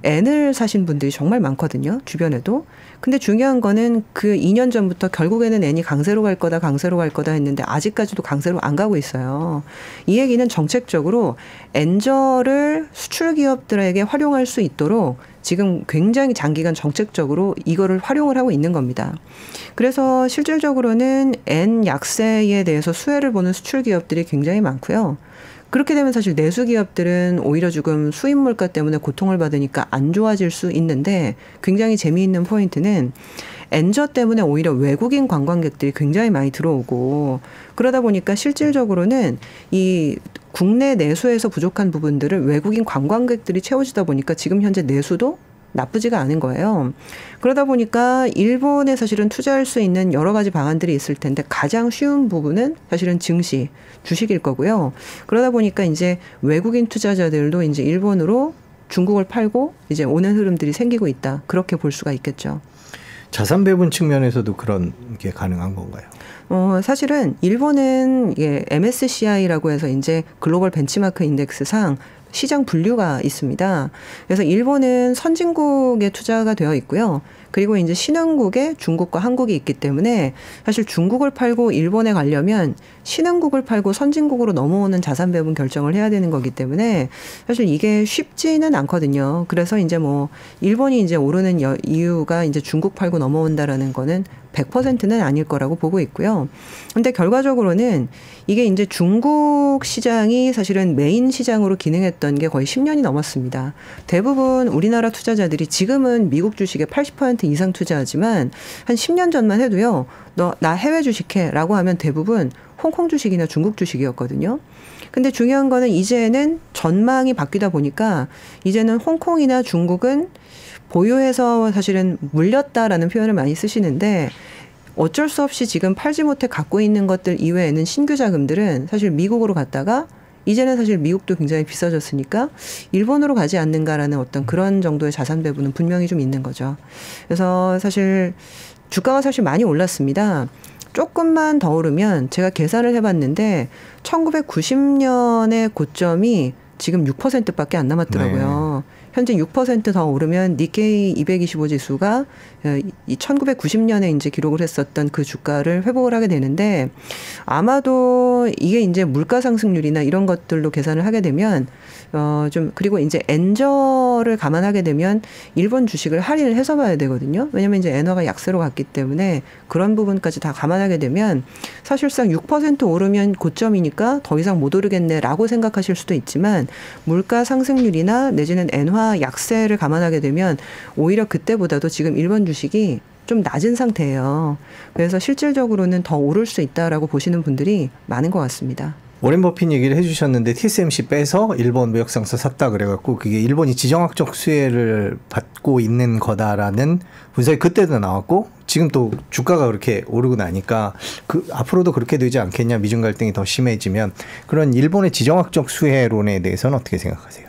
Speaker 3: 엔을 사신 분들이 정말 많거든요. 주변에도. 근데 중요한 거는 그 2년 전부터 결국에는 엔이 강세로 갈 거다 했는데 아직까지도 강세로 안 가고 있어요. 이 얘기는 정책적으로 엔저를 수출 기업들에게 활용할 수 있도록 지금 굉장히 장기간 정책적으로 이거를 활용을 하고 있는 겁니다. 그래서 실질적으로는 엔 약세에 대해서 수혜를 보는 수출 기업들이 굉장히 많고요. 그렇게 되면 사실 내수 기업들은 오히려 지금 수입 물가 때문에 고통을 받으니까 안 좋아질 수 있는데 굉장히 재미있는 포인트는 엔저 때문에 오히려 외국인 관광객들이 굉장히 많이 들어오고 그러다 보니까 실질적으로는 이 국내 내수에서 부족한 부분들을 외국인 관광객들이 채워주다 보니까 지금 현재 내수도 나쁘지가 않은 거예요. 그러다 보니까 일본에 사실은 투자할 수 있는 여러 가지 방안들이 있을 텐데 가장 쉬운 부분은 사실은 증시, 주식일 거고요. 그러다 보니까 이제 외국인 투자자들도 이제 일본으로 중국을 팔고 이제 오는 흐름들이 생기고 있다. 그렇게 볼 수가 있겠죠.
Speaker 2: 자산 배분 측면에서도 그런 게 가능한 건가요?
Speaker 3: 사실은 일본은 이게 MSCI라고 해서 이제 글로벌 벤치마크 인덱스상 시장 분류가 있습니다. 그래서 일본은 선진국에 투자가 되어 있고요. 그리고 이제 신흥국에 중국과 한국이 있기 때문에 사실 중국을 팔고 일본에 가려면 신흥국을 팔고 선진국으로 넘어오는 자산 배분 결정을 해야 되는 거기 때문에 사실 이게 쉽지는 않거든요. 그래서 이제 뭐 일본이 이제 오르는 이유가 이제 중국 팔고 넘어온다라는 거는 100%는 아닐 거라고 보고 있고요. 근데 결과적으로는 이게 이제 중국 시장이 사실은 메인 시장으로 기능했던 게 거의 10년이 넘었습니다. 대부분 우리나라 투자자들이 지금은 미국 주식에 80% 이상 투자하지만 한 10년 전만 해도요. 나 해외 주식해라고 하면 대부분 홍콩 주식이나 중국 주식이었거든요. 근데 중요한 거는 이제는 전망이 바뀌다 보니까 이제는 홍콩이나 중국은 보유해서 사실은 물렸다라는 표현을 많이 쓰시는데 어쩔 수 없이 지금 팔지 못해 갖고 있는 것들 이외에는 신규 자금들은 사실 미국으로 갔다가 이제는 사실 미국도 굉장히 비싸졌으니까 일본으로 가지 않는가라는 어떤 그런 정도의 자산 배분은 분명히 좀 있는 거죠. 그래서 사실 주가가 사실 많이 올랐습니다. 조금만 더 오르면 제가 계산을 해봤는데 1990년의 고점이 지금 6%밖에 안 남았더라고요. 네. 현재 6% 더 오르면 니케이 225 지수가 1990년에 이제 기록을 했었던 그 주가를 회복을 하게 되는데 아마도 이게 이제 물가 상승률이나 이런 것들로 계산을 하게 되면 좀 그리고 이제 엔저를 감안하게 되면 일본 주식을 할인을 해서 봐야 되거든요. 왜냐하면 이제 엔화가 약세로 갔기 때문에 그런 부분까지 다 감안하게 되면 사실상 6% 오르면 고점이니까 더 이상 못 오르겠네라고 생각하실 수도 있지만 물가 상승률이나 내지는 엔화 약세를 감안하게 되면 오히려 그때보다도 지금 일본 주식이 좀 낮은 상태예요. 그래서 실질적으로는 더 오를 수 있다라고 보시는 분들이 많은 것 같습니다.
Speaker 2: 워렌 버핏 얘기를 해주셨는데 TSMC 빼서 일본 무역상사 샀다 그래갖고 그게 일본이 지정학적 수혜를 받고 있는 거다라는 분석이 그때도 나왔고 지금 또 주가가 그렇게 오르고 나니까 앞으로도 그렇게 되지 않겠냐, 미중 갈등이 더 심해지면. 그런 일본의 지정학적 수혜론에 대해서는 어떻게 생각하세요?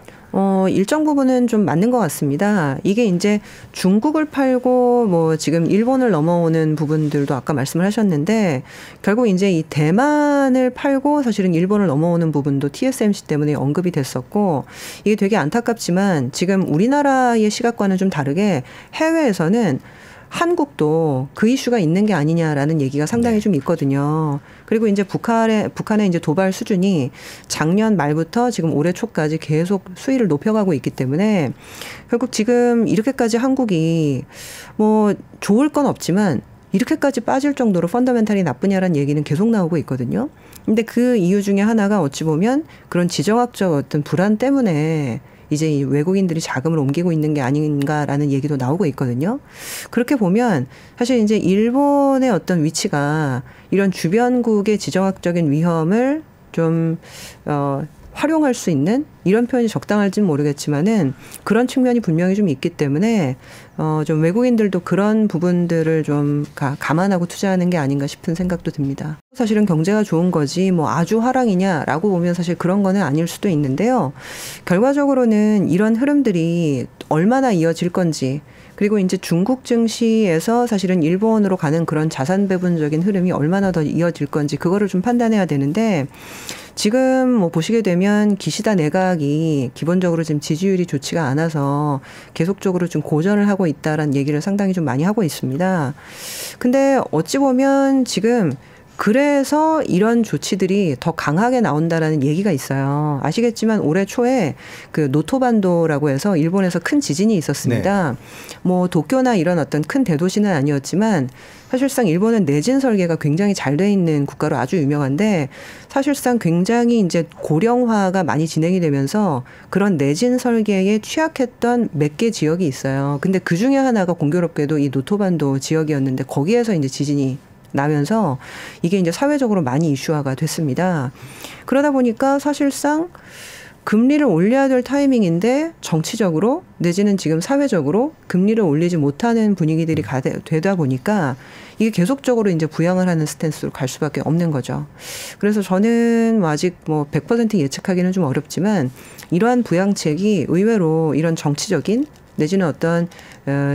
Speaker 3: 일정 부분은 좀 맞는 것 같습니다. 이게 이제 중국을 팔고 뭐 지금 일본을 넘어오는 부분들도 아까 말씀을 하셨는데 결국 이제 이 대만을 팔고 사실은 일본을 넘어오는 부분도 TSMC 때문에 언급이 됐었고 이게 되게 안타깝지만 지금 우리나라의 시각과는 좀 다르게 해외에서는 한국도 그 이슈가 있는 게 아니냐라는 얘기가 상당히 좀 있거든요. 그리고 이제 북한의 이제 도발 수준이 작년 말부터 지금 올해 초까지 계속 수위를 높여가고 있기 때문에 결국 지금 이렇게까지 한국이 뭐 좋을 건 없지만 이렇게까지 빠질 정도로 펀더멘탈이 나쁘냐라는 얘기는 계속 나오고 있거든요. 근데 그 이유 중에 하나가 어찌 보면 그런 지정학적 어떤 불안 때문에 이제 이 외국인들이 자금을 옮기고 있는 게 아닌가라는 얘기도 나오고 있거든요. 그렇게 보면 사실 이제 일본의 어떤 위치가 이런 주변국의 지정학적인 위험을 좀 활용할 수 있는 이런 표현이 적당할지는 모르겠지만은 그런 측면이 분명히 좀 있기 때문에 좀 외국인들도 그런 부분들을 좀 감안하고 투자하는 게 아닌가 싶은 생각도 듭니다. 사실은 경제가 좋은 거지 뭐 아주 화랑이냐라고 보면 사실 그런 거는 아닐 수도 있는데요. 결과적으로는 이런 흐름들이 얼마나 이어질 건지 그리고 이제 중국 증시에서 사실은 일본으로 가는 그런 자산 배분적인 흐름이 얼마나 더 이어질 건지 그거를 좀 판단해야 되는데 지금 뭐 보시게 되면 기시다 내각이 기본적으로 지금 지지율이 좋지가 않아서 계속적으로 좀 고전을 하고 있다라는 얘기를 상당히 좀 많이 하고 있습니다. 근데 어찌 보면 지금 그래서 이런 조치들이 더 강하게 나온다라는 얘기가 있어요. 아시겠지만 올해 초에 그 노토반도라고 해서 일본에서 큰 지진이 있었습니다. 네. 뭐 도쿄나 이런 어떤 큰 대도시는 아니었지만 사실상 일본은 내진 설계가 굉장히 잘 돼 있는 국가로 아주 유명한데 사실상 굉장히 이제 고령화가 많이 진행이 되면서 그런 내진 설계에 취약했던 몇 개 지역이 있어요. 근데 그 중에 하나가 공교롭게도 이 노토반도 지역이었는데 거기에서 이제 지진이 나면서 이게 이제 사회적으로 많이 이슈화가 됐습니다. 그러다 보니까 사실상 금리를 올려야 될 타이밍인데 정치적으로 내지는 지금 사회적으로 금리를 올리지 못하는 분위기들이 되다 보니까 이게 계속적으로 이제 부양을 하는 스탠스로 갈 수밖에 없는 거죠. 그래서 저는 아직 뭐 100% 예측하기는 좀 어렵지만 이러한 부양책이 의외로 이런 정치적인 내지는 어떤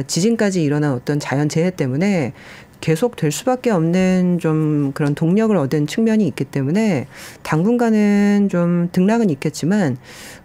Speaker 3: 지진까지 일어난 어떤 자연재해 때문에 계속 될 수밖에 없는 좀 그런 동력을 얻은 측면이 있기 때문에 당분간은 좀 등락은 있겠지만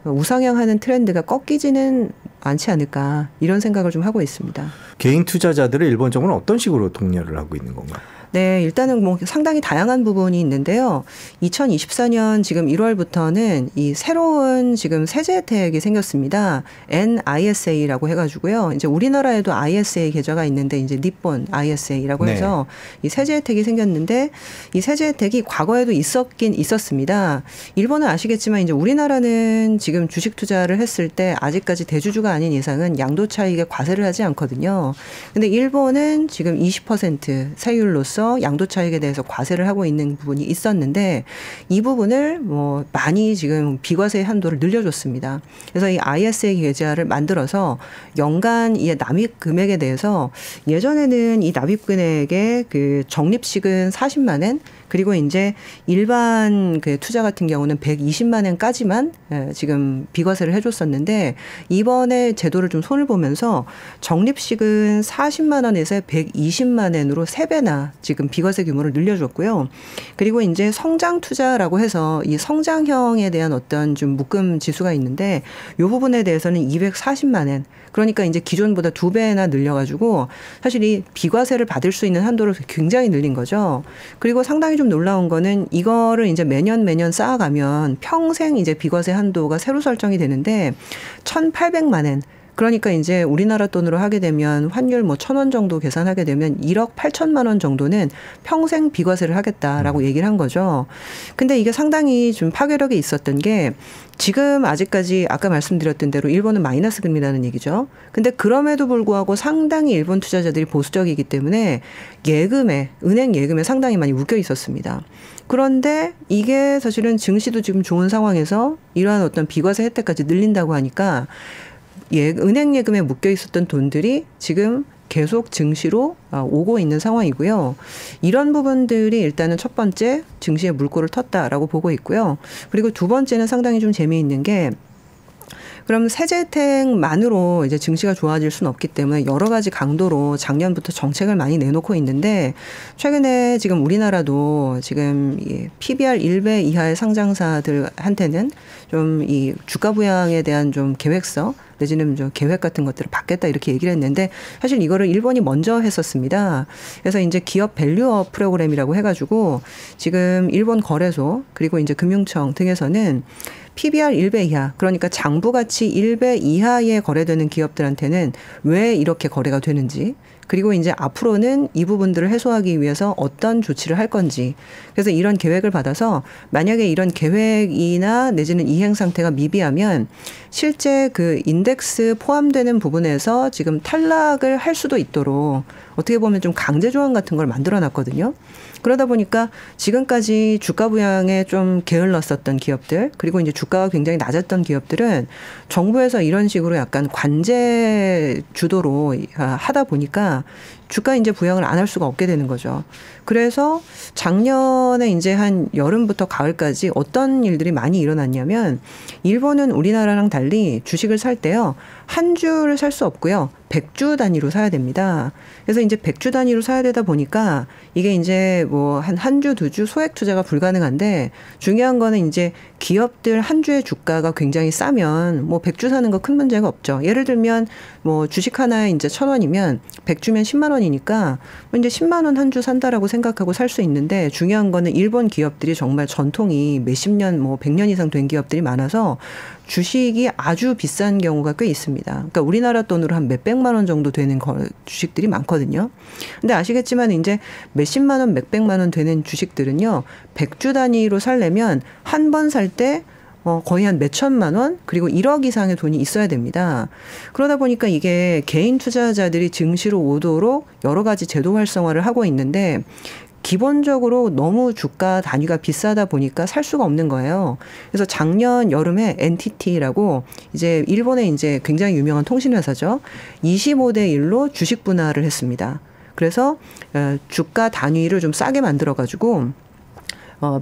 Speaker 3: 우상향하는 트렌드가 꺾이지는 않지 않을까 이런 생각을 좀 하고 있습니다.
Speaker 2: 개인 투자자들을 일본 정부는 어떤 식으로 독려를 하고 있는 건가요?
Speaker 3: 네, 일단은 뭐 상당히 다양한 부분이 있는데요. 2024년 지금 1월부터는 이 새로운 지금 세제 혜택이 생겼습니다. NISA라고 해가지고요. 이제 우리나라에도 ISA 계좌가 있는데 이제 니폰 ISA라고 해서 이 세제 혜택이 생겼는데 이 세제 혜택이 과거에도 있었긴 있었습니다. 일본은 아시겠지만 이제 우리나라는 지금 주식 투자를 했을 때 아직까지 대주주가 아닌 이상은 양도 차익에 과세를 하지 않거든요. 근데 일본은 지금 20% 세율로서 양도 차익에 대해서 과세를 하고 있는 부분이 있었는데 이 부분을 뭐 많이 지금 비과세 한도를 늘려줬습니다. 그래서 이 ISA 계좌를 만들어서 연간 이 납입 금액에 대해서 예전에는 이 납입 금액의 그 적립식은 40만 엔 그리고 이제 일반 그 투자 같은 경우는 120만 엔까지만 지금 비과세를 해줬었는데 이번에 제도를 좀 손을 보면서 적립식은 40만 원에서 120만 엔으로 3배나 지금 비과세 규모를 늘려줬고요. 그리고 이제 성장 투자라고 해서 이 성장형에 대한 어떤 좀 묶음 지수가 있는데 이 부분에 대해서는 240만 엔. 그러니까 이제 기존보다 2배나 늘려가지고 사실 이 비과세를 받을 수 있는 한도를 굉장히 늘린 거죠. 그리고 상당히 좀 놀라운 거는 이거를 이제 매년 쌓아가면 평생 이제 비과세 한도가 새로 설정이 되는데 1,800만 엔. 그러니까 이제 우리나라 돈으로 하게 되면 환율 뭐 1,000원 정도 계산하게 되면 1억 8천만 원 정도는 평생 비과세를 하겠다라고 얘기를 한 거죠. 근데 이게 상당히 좀 파괴력이 있었던 게 지금 아직까지 아까 말씀드렸던 대로 일본은 마이너스 금리라는 얘기죠. 근데 그럼에도 불구하고 상당히 일본 투자자들이 보수적이기 때문에 예금에, 은행 예금에 상당히 많이 묶여 있었습니다. 그런데 이게 사실은 증시도 지금 좋은 상황에서 이러한 어떤 비과세 혜택까지 늘린다고 하니까 은행 예금에 묶여 있었던 돈들이 지금 계속 증시로 오고 있는 상황이고요. 이런 부분들이 일단은 첫 번째 증시에 물꼬를 텄다라고 보고 있고요. 그리고 두 번째는 상당히 좀 재미있는 게 그럼 세제 혜택만으로 이제 증시가 좋아질 수는 없기 때문에 여러 가지 강도로 작년부터 정책을 많이 내놓고 있는데 최근에 지금 우리나라도 지금 PBR 1배 이하의 상장사들한테는 좀 이 주가 부양에 대한 좀 계획서 내지는 좀 계획 같은 것들을 받겠다 이렇게 얘기를 했는데 사실 이거를 일본이 먼저 했었습니다. 그래서 이제 기업 밸류업 프로그램이라고 해가지고 지금 일본 거래소 그리고 이제 금융청 등에서는 PBR 1배 이하, 그러니까 장부가치 1배 이하에 거래되는 기업들한테는 왜 이렇게 거래가 되는지, 그리고 이제 앞으로는 이 부분들을 해소하기 위해서 어떤 조치를 할 건지. 그래서 이런 계획을 받아서 만약에 이런 계획이나 내지는 이행 상태가 미비하면 실제 그 인덱스 포함되는 부분에서 지금 탈락을 할 수도 있도록 어떻게 보면 좀 강제 조항 같은 걸 만들어 놨거든요. 그러다 보니까 지금까지 주가 부양에 좀 게을렀었던 기업들, 그리고 이제 주가가 굉장히 낮았던 기업들은 정부에서 이런 식으로 약간 관제 주도로 하다 보니까 주가 이제 부양을 안 할 수가 없게 되는 거죠. 그래서 작년에 이제 한 여름부터 가을까지 어떤 일들이 많이 일어났냐면 일본은 우리나라랑 달리 주식을 살 때요. 한 주를 살 수 없고요. 100주 단위로 사야 됩니다. 그래서 이제 100주 단위로 사야 되다 보니까 이게 이제 뭐 한 주, 두 주 소액 투자가 불가능한데 중요한 거는 이제 기업들 한 주의 주가가 굉장히 싸면 뭐 100주 사는 거 큰 문제가 없죠. 예를 들면 뭐 주식 하나에 이제 1,000원이면 100주면 10만 원이니까 뭐 이제 10만 원 한 주 산다라고 생각하고 살 수 있는데 중요한 거는 일본 기업들이 정말 전통이 몇십 년, 뭐 100년 이상 된 기업들이 많아서 주식이 아주 비싼 경우가 꽤 있습니다. 그러니까 우리나라 돈으로 한 몇백만 원 정도 되는 주식들이 많거든요. 근데 아시겠지만 이제 몇십만 원, 몇백만 원 되는 주식들은요. 100주 단위로 살려면 한 번 살 때 거의 한 몇천만 원, 그리고 1억 이상의 돈이 있어야 됩니다. 그러다 보니까 이게 개인 투자자들이 증시로 오도록 여러 가지 제도 활성화를 하고 있는데 기본적으로 너무 주가 단위가 비싸다 보니까 살 수가 없는 거예요. 그래서 작년 여름에 NTT라고 이제 일본의 이제 굉장히 유명한 통신회사죠. 25대 1로 주식 분할을 했습니다. 그래서 주가 단위를 좀 싸게 만들어가지고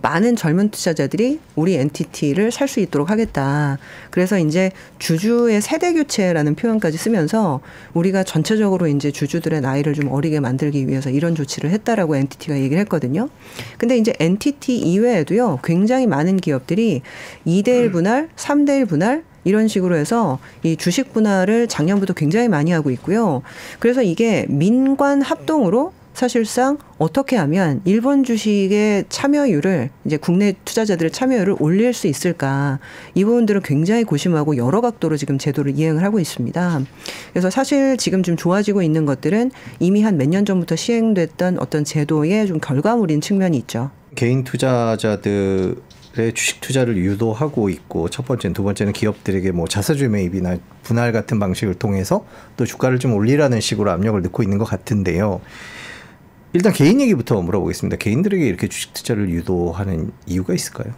Speaker 3: 많은 젊은 투자자들이 우리 NTT를 살 수 있도록 하겠다. 그래서 이제 주주의 세대 교체라는 표현까지 쓰면서 우리가 전체적으로 이제 주주들의 나이를 좀 어리게 만들기 위해서 이런 조치를 했다라고 NTT가 얘기를 했거든요. 근데 이제 NTT 이외에도요, 굉장히 많은 기업들이 2대1 분할, 3대1 분할, 이런 식으로 해서 이 주식 분할을 작년부터 굉장히 많이 하고 있고요. 그래서 이게 민관 합동으로 사실상 어떻게 하면 일본 주식의 참여율을 이제 국내 투자자들의 참여율을 올릴 수 있을까, 이 부분들은 굉장히 고심하고 여러 각도로 지금 제도를 이행을 하고 있습니다. 그래서 사실 지금 좀 좋아지고 있는 것들은 이미 한 몇 년 전부터 시행됐던 어떤 제도의 좀 결과물인 측면이 있죠.
Speaker 2: 개인 투자자들의 주식 투자를 유도하고 있고, 첫 번째는, 두 번째는 기업들에게 뭐 자사주 매입이나 분할 같은 방식을 통해서 또 주가를 좀 올리라는 식으로 압력을 넣고 있는 것 같은데요. 일단 개인 얘기부터 물어보겠습니다. 개인들에게 이렇게 주식 투자를 유도하는 이유가 있을까요?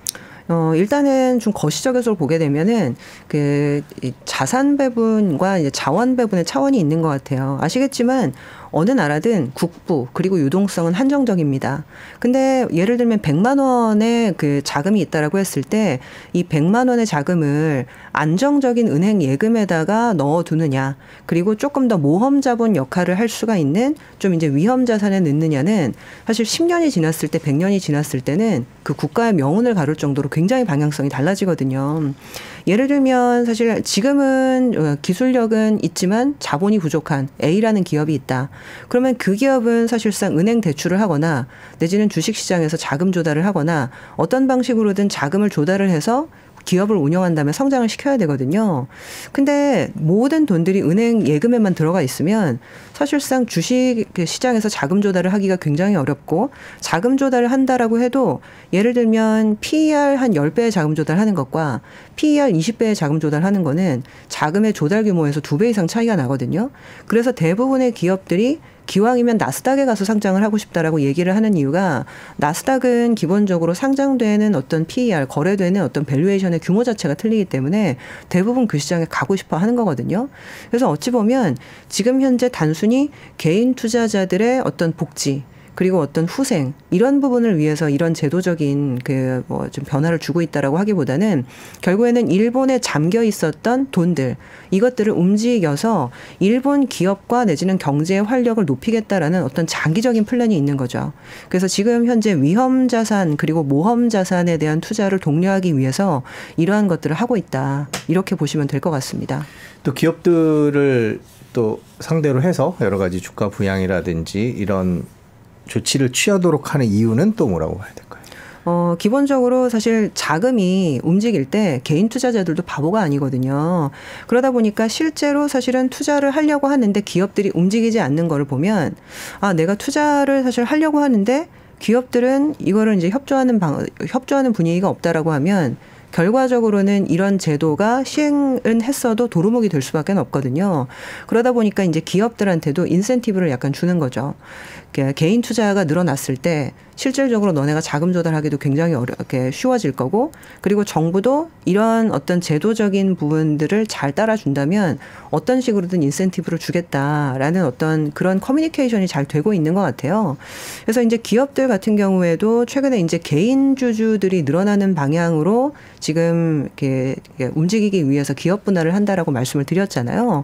Speaker 3: 일단은 좀 거시적으로 보게 되면은 그 자산 배분과 이제 자원 배분의 차원이 있는 것 같아요. 아시겠지만 어느 나라든 국부 그리고 유동성은 한정적입니다. 근데 예를 들면 100만 원의 그 자금이 있다라고 했을 때 이 100만 원의 자금을 안정적인 은행 예금에다가 넣어두느냐, 그리고 조금 더 모험 자본 역할을 할 수가 있는 좀 이제 위험 자산에 넣느냐는 사실 10년이 지났을 때, 100년이 지났을 때는 그 국가의 명운을 가를 정도로 굉장히 방향성이 달라지거든요. 예를 들면 사실 지금은 기술력은 있지만 자본이 부족한 A라는 기업이 있다. 그러면 그 기업은 사실상 은행 대출을 하거나 내지는 주식시장에서 자금 조달을 하거나 어떤 방식으로든 자금을 조달을 해서 기업을 운영한 다음에 성장을 시켜야 되거든요. 근데 모든 돈들이 은행 예금에만 들어가 있으면 사실상 주식 시장에서 자금 조달을 하기가 굉장히 어렵고, 자금 조달을 한다라고 해도 예를 들면 PER 한 10배의 자금 조달하는 것과 PER 20배의 자금 조달하는 거는 자금의 조달 규모에서 2배 이상 차이가 나거든요. 그래서 대부분의 기업들이 기왕이면 나스닥에 가서 상장을 하고 싶다라고 얘기를 하는 이유가, 나스닥은 기본적으로 상장되는 어떤 PER, 거래되는 어떤 밸류에이션의 규모 자체가 틀리기 때문에 대부분 그 시장에 가고 싶어 하는 거거든요. 그래서 어찌 보면 지금 현재 단순히 개인 투자자들의 어떤 복지, 그리고 어떤 후생 이런 부분을 위해서 이런 제도적인 그 뭐 좀 변화를 주고 있다라고 하기보다는 결국에는 일본에 잠겨 있었던 돈들 이것들을 움직여서 일본 기업과 내지는 경제의 활력을 높이겠다라는 어떤 장기적인 플랜이 있는 거죠. 그래서 지금 현재 위험 자산 그리고 모험 자산에 대한 투자를 독려하기 위해서 이러한 것들을 하고 있다. 이렇게 보시면 될 것 같습니다.
Speaker 2: 또 기업들을 또 상대로 해서 여러 가지 주가 부양이라든지 이런 조치를 취하도록 하는 이유는 또 뭐라고 봐야 될까요?
Speaker 3: 기본적으로 사실 자금이 움직일 때 개인 투자자들도 바보가 아니거든요. 그러다 보니까 실제로 사실은 투자를 하려고 하는데 기업들이 움직이지 않는 거를 보면 내가 투자를 사실 하려고 하는데 기업들은 이거를 이제 협조하는 분위기가 없다라고 하면 결과적으로는 이런 제도가 시행은 했어도 도루묵이 될 수밖에 없거든요. 그러다 보니까 이제 기업들한테도 인센티브를 약간 주는 거죠. 개인 투자가 늘어났을 때 실질적으로 너네가 자금 조달하기도 굉장히 어렵게 쉬워질 거고 그리고 정부도 이런 어떤 제도적인 부분들을 잘 따라준다면 어떤 식으로든 인센티브를 주겠다라는 어떤 그런 커뮤니케이션이 잘 되고 있는 것 같아요. 그래서 이제 기업들 같은 경우에도 최근에 이제 개인 주주들이 늘어나는 방향으로 지금 이렇게 움직이기 위해서 기업 분할을 한다라고 말씀을 드렸잖아요.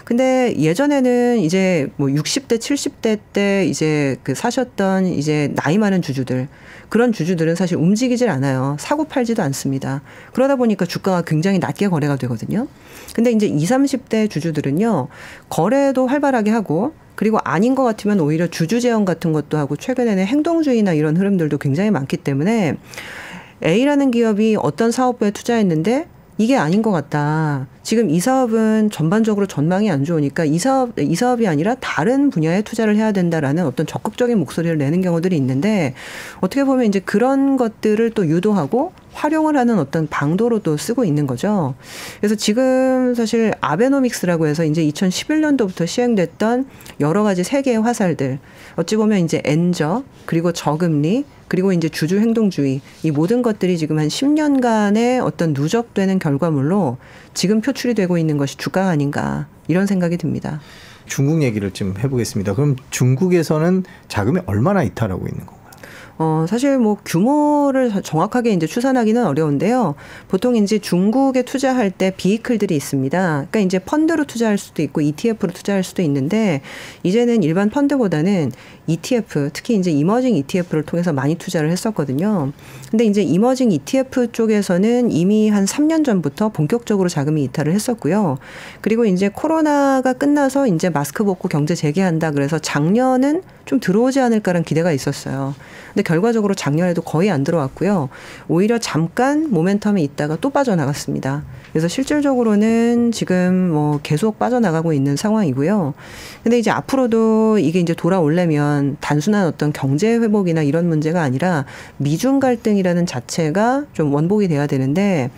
Speaker 3: 근데 예전에는 이제 뭐 60대, 70대 때 이제 그 사셨던 이제 나이 많은 주주들 그런 주주들은 사실 움직이질 않아요. 사고 팔지도 않습니다. 그러다 보니까 주가가 굉장히 낮게 거래가 되거든요. 근데 이제 20, 30대 주주들은요. 거래도 활발하게 하고 그리고 아닌 것 같으면 오히려 주주 제한 같은 것도 하고 최근에는 행동주의나 이런 흐름들도 굉장히 많기 때문에 A라는 기업이 어떤 사업부에 투자했는데 이게 아닌 것 같다. 지금 이 사업은 전반적으로 전망이 안 좋으니까 이 사업이 아니라 다른 분야에 투자를 해야 된다라는 어떤 적극적인 목소리를 내는 경우들이 있는데 어떻게 보면 이제 그런 것들을 또 유도하고 활용을 하는 어떤 방도로도 쓰고 있는 거죠. 그래서 지금 사실 아베노믹스라고 해서 이제 2011년도부터 시행됐던 여러 가지 세계의 화살들 어찌 보면 이제 엔저 그리고 저금리 그리고 이제 주주 행동주의 이 모든 것들이 지금 한 10년간의 어떤 누적되는 결과물로 지금 표출이 되고 있는 것이 주가가 아닌가 이런 생각이 듭니다.
Speaker 2: 중국 얘기를 좀 해보겠습니다. 그럼 중국에서는 자금이 얼마나 이탈하고 있는 건가요?
Speaker 3: 사실 뭐 규모를 정확하게 이제 추산하기는 어려운데요. 보통 이제 중국에 투자할 때 비이클들이 있습니다. 그러니까 이제 펀드로 투자할 수도 있고 ETF로 투자할 수도 있는데 이제는 일반 펀드보다는 ETF, 특히 이제 이머징 ETF를 통해서 많이 투자를 했었거든요. 근데 이제 이머징 ETF 쪽에서는 이미 한 3년 전부터 본격적으로 자금이 이탈을 했었고요. 그리고 이제 코로나가 끝나서 이제 마스크 벗고 경제 재개한다 그래서 작년은 좀 들어오지 않을까라는 기대가 있었어요. 근데 결과적으로 작년에도 거의 안 들어왔고요. 오히려 잠깐 모멘텀이 있다가 또 빠져나갔습니다. 그래서 실질적으로는 지금 뭐 계속 빠져나가고 있는 상황이고요. 근데 이제 앞으로도 이게 이제 돌아오려면 단순한 어떤 경제 회복이나 이런 문제가 아니라 미중 갈등이라는 자체가 좀 원복이 돼야 되는데